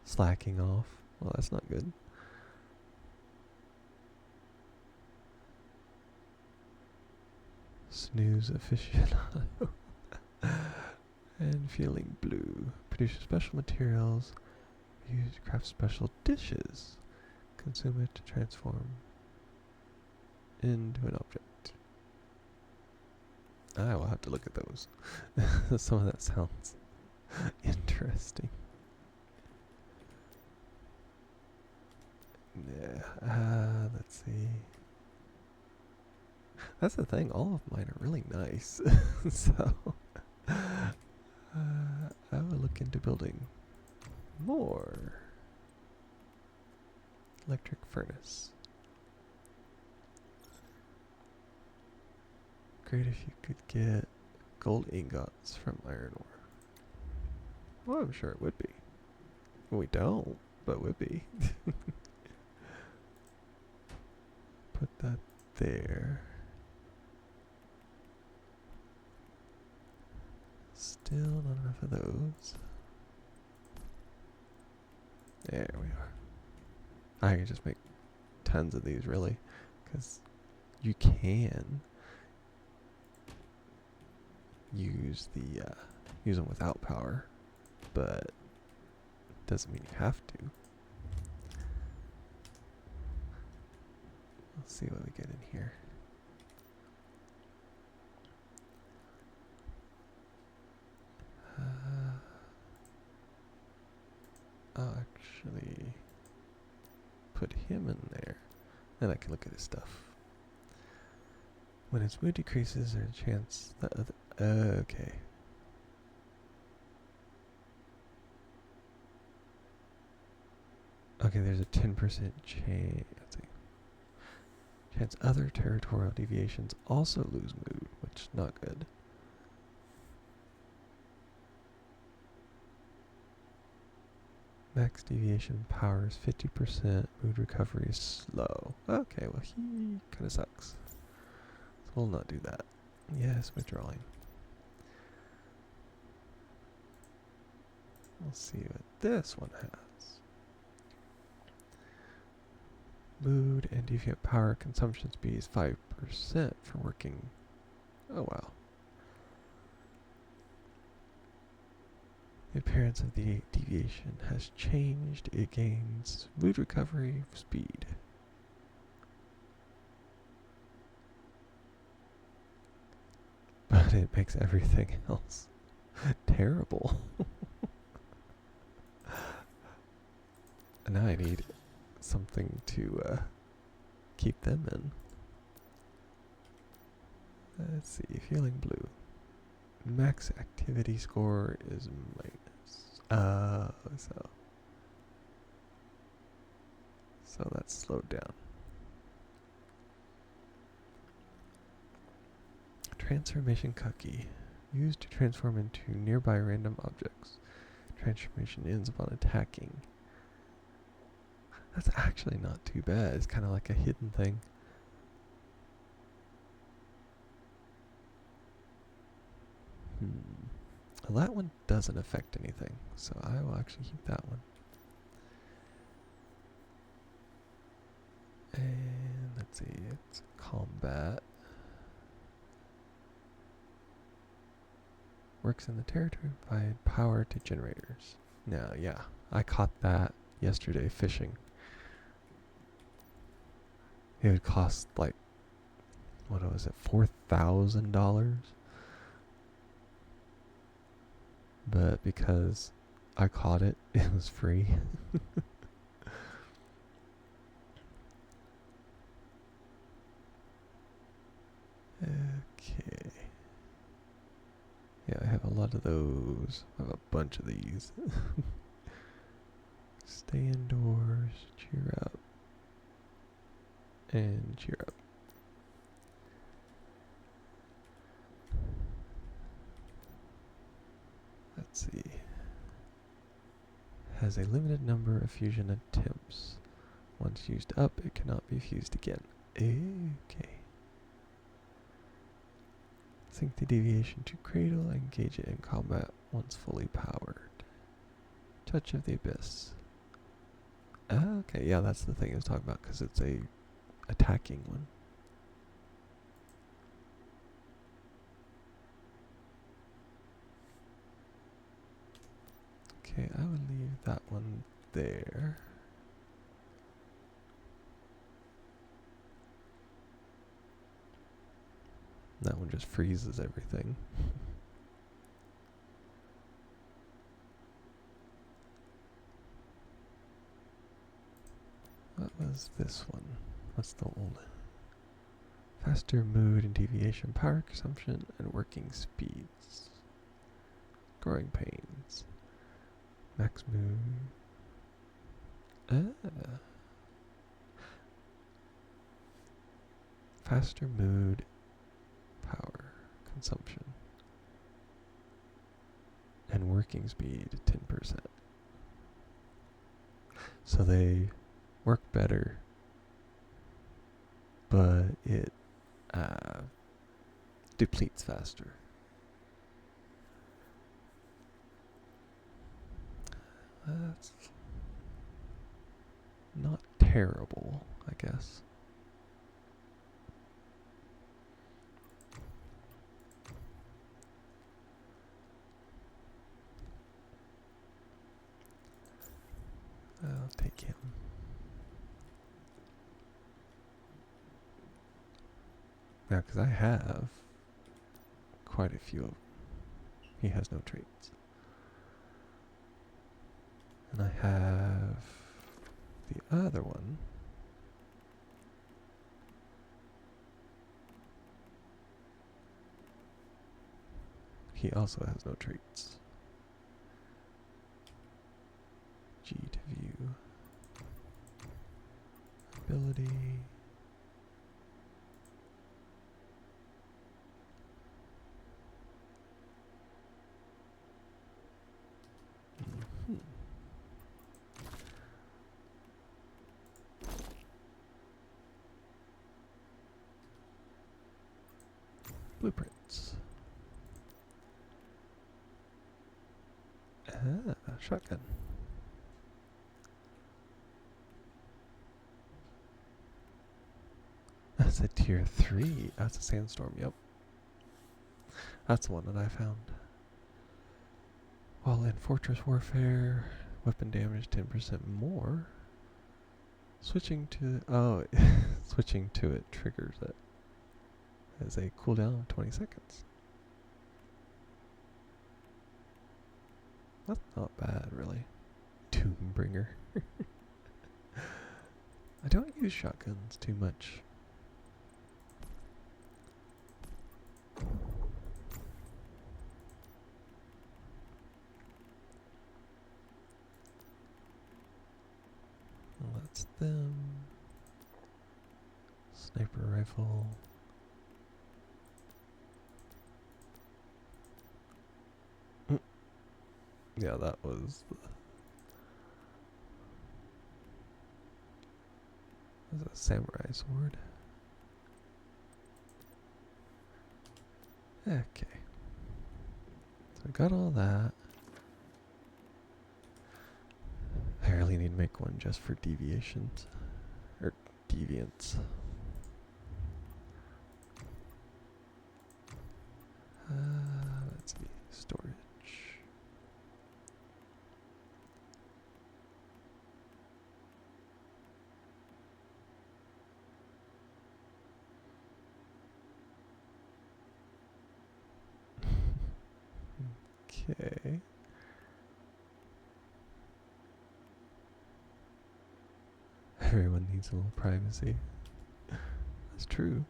Slacking off. Well, that's not good. Snooze aficionado. And feeling blue. Produce special materials. Use to craft special dishes. Consume it to transform into an object. I will have to look at those. Some of that sounds interesting. Yeah, let's see. That's the thing, all of mine are really nice. So, I will look into building more. Electric furnace. Great if you could get gold ingots from iron ore. Well, I'm sure it would be. We don't, but would be. Put that there. Still not enough of those. There we are. I can just make tons of these, really, because you can use them without power, but doesn't mean you have to. Let's see what we get in here. I'll actually put him in there. Then I can look at his stuff. When its mood decreases, there's a chance that okay. Okay, there's a 10% chance other territorial deviations also lose mood, which is not good. Max deviation power is 50%. Mood recovery is slow. Okay, well he kind of sucks. So we'll not do that. Yes, withdrawing. We'll see what this one has. Mood and deviant power consumption speed is 5% for working. Oh wow. The appearance of the deviation has changed. It gains mood recovery speed. But it makes everything else terrible. And now I need something to keep them in. Let's see, feeling blue. Max activity score is minus. So that's slowed down. Transformation cookie. Used to transform into nearby random objects. Transformation ends upon attacking. That's actually not too bad. It's kind of like a hidden thing. Well, that one doesn't affect anything, so I will actually keep that one. And let's see, it's combat. Works in the territory, provide power to generators. Now, yeah, I caught that yesterday fishing. It would cost like, what was it, $4,000? But because I caught it, it was free. Okay. Yeah, I have a lot of those. I have a bunch of these. Stay indoors, cheer up, and cheer up. Let's see. Has a limited number of fusion attempts. Once used up, it cannot be fused again. Okay. Sink the deviation to cradle and engage it in combat once fully powered. Touch of the Abyss. Okay, yeah, that's the thing I was talking about, because it's a attacking one. Okay, I would leave that one there. That one just freezes everything. What was this one? What's the old? Faster mood and deviation, power consumption, and working speeds. Growing pains. Max mood. Faster mood, power consumption, and working speed 10%. So they work better, but it depletes faster. That's not terrible, I guess. I'll take him. Yeah, because I have quite a few of them. He has no traits. And I have the other one. He also has no traits. G to view. Ability. Blueprints. Shotgun. That's a tier 3. That's a sandstorm, yep. That's the one that I found. While in Fortress Warfare, weapon damage 10% more. Switching to switching to it triggers it. As a cooldown of 20 seconds. That's not bad, really. Doombringer. I don't use shotguns too much. Well, that's them. Sniper rifle. Yeah, that was a samurai sword. Okay. So I got all that. I really need to make one just for deviations. Or deviants. Let's see. Storage. Okay. Everyone needs a little privacy. That's true.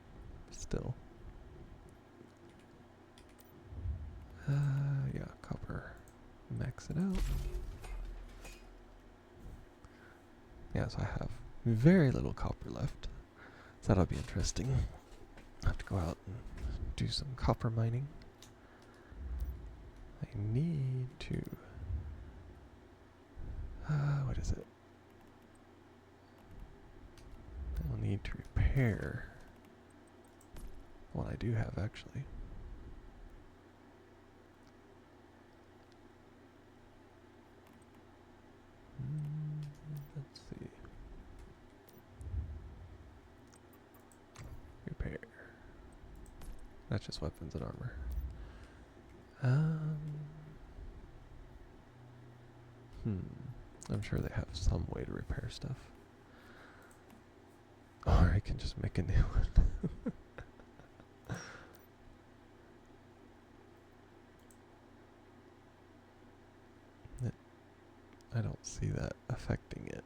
Still. Yeah, copper. Max it out. Yeah, so I have very little copper left. So that'll be interesting. I have to go out and do some copper mining. I need to... what is it? I'll need to repair what I do have, actually. Let's see. Repair. That's just weapons and armor. I'm sure they have some way to repair stuff. Or I can just make a new one. I don't see that affecting it.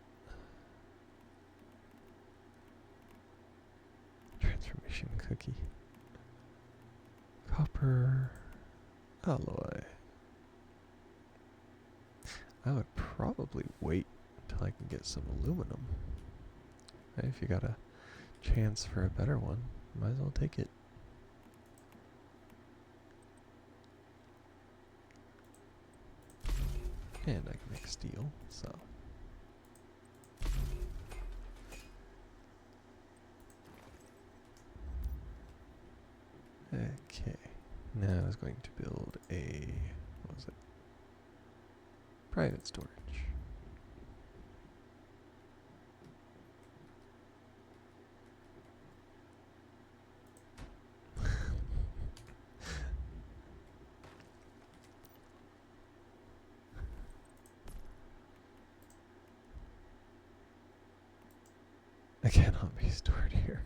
Transformation cookie. Copper alloy. I would probably wait until I can get some aluminum. Hey, if you got a chance for a better one, might as well take it. And I can make steel, so. Okay, now I was going to build a, what was it? Private storage. I cannot be stored here.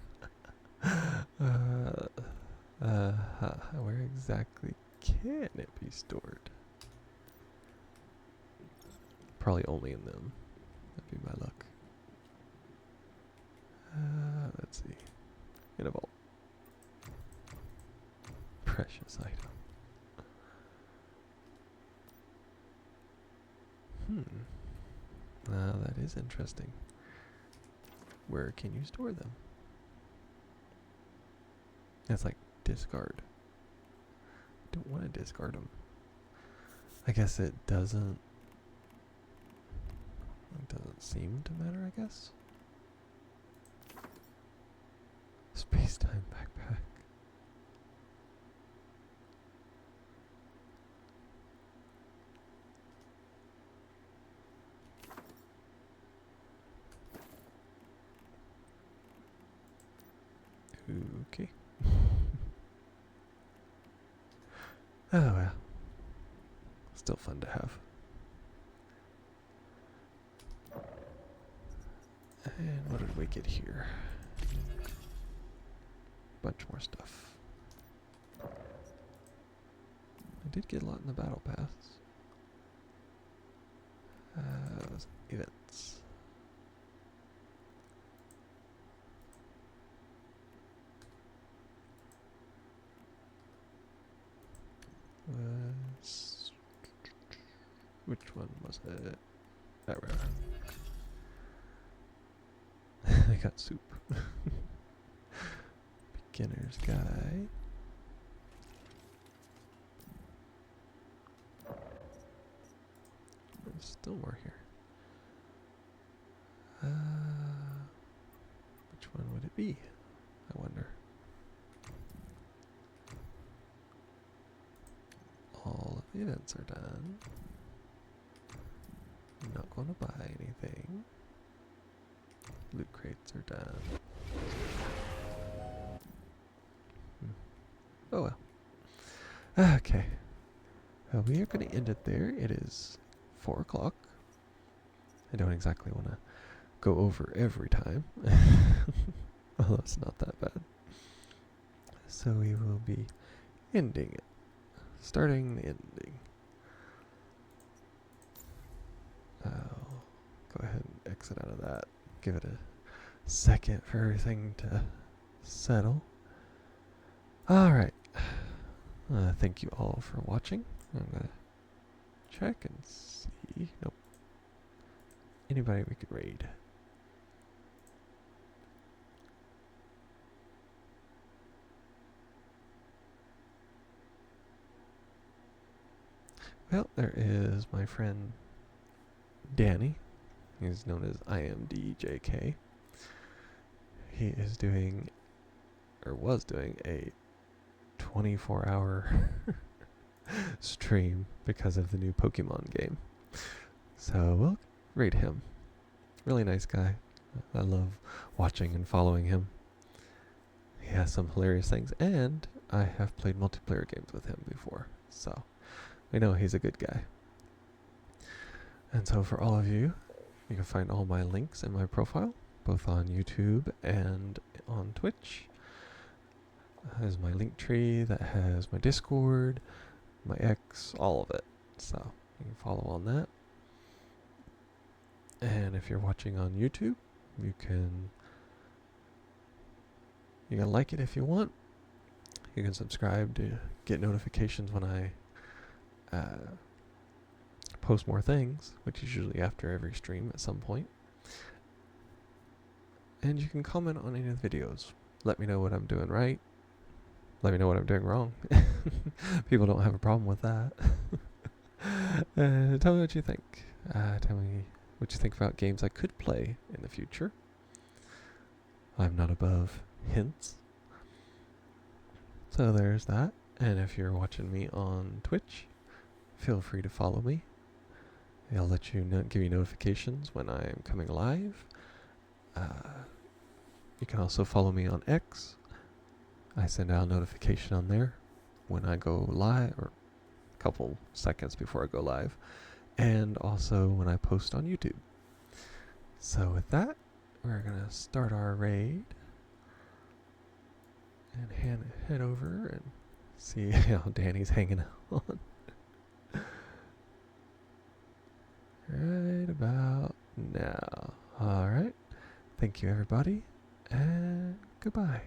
Where exactly can it be stored? Probably only in them. That'd be my luck. Let's see. In a vault. Precious item. That is interesting. Where can you store them? It's like discard. Don't want to discard them. I guess it doesn't seem to matter, I guess. Space-time backpack. Okay. Oh well. Still fun to have. And what did we get here? Bunch more stuff. I did get a lot in the battle pass. Events. was... Which one was it? That one. I got soup. Beginner's guide. There's still more here. Which one would it be? I wonder. All of the events are done. I'm not going to buy anything. Loot crates are done. Oh well. Okay. We are going to end it there. It is 4 o'clock. I don't exactly want to go over every time. Although it's not that bad. So we will be ending it. Starting the ending. I'll go ahead and exit out of that. Give it a second for everything to settle. Alright. Thank you all for watching. I'm going to check and see. Nope. Anybody we could raid. Well, there is my friend Danny. He's known as IMDJK. He is doing, or was doing, a 24-hour stream because of the new Pokemon game. So we'll rate him. Really nice guy. I love watching and following him. He has some hilarious things, and I have played multiplayer games with him before, so I know he's a good guy. And so for all of you, you can find all my links in my profile, both on YouTube and on Twitch. There's my link tree that has my Discord, my X, all of it. So you can follow on that. And if you're watching on YouTube, you can like it if you want. You can subscribe to get notifications when I post more things, which is usually after every stream at some point. And you can comment on any of the videos. Let me know what I'm doing right. Let me know what I'm doing wrong. People don't have a problem with that. Tell me what you think. Tell me what you think about games I could play in the future. I'm not above hints. So there's that. And if you're watching me on Twitch, feel free to follow me. I'll let you give you notifications when I'm coming live. You can also follow me on X. I send out a notification on there when I go live, or a couple seconds before I go live, and also when I post on YouTube. So with that, we're going to start our raid and head over and see how Danny's hanging on. Right about now. Alright. Thank you, everybody, and goodbye.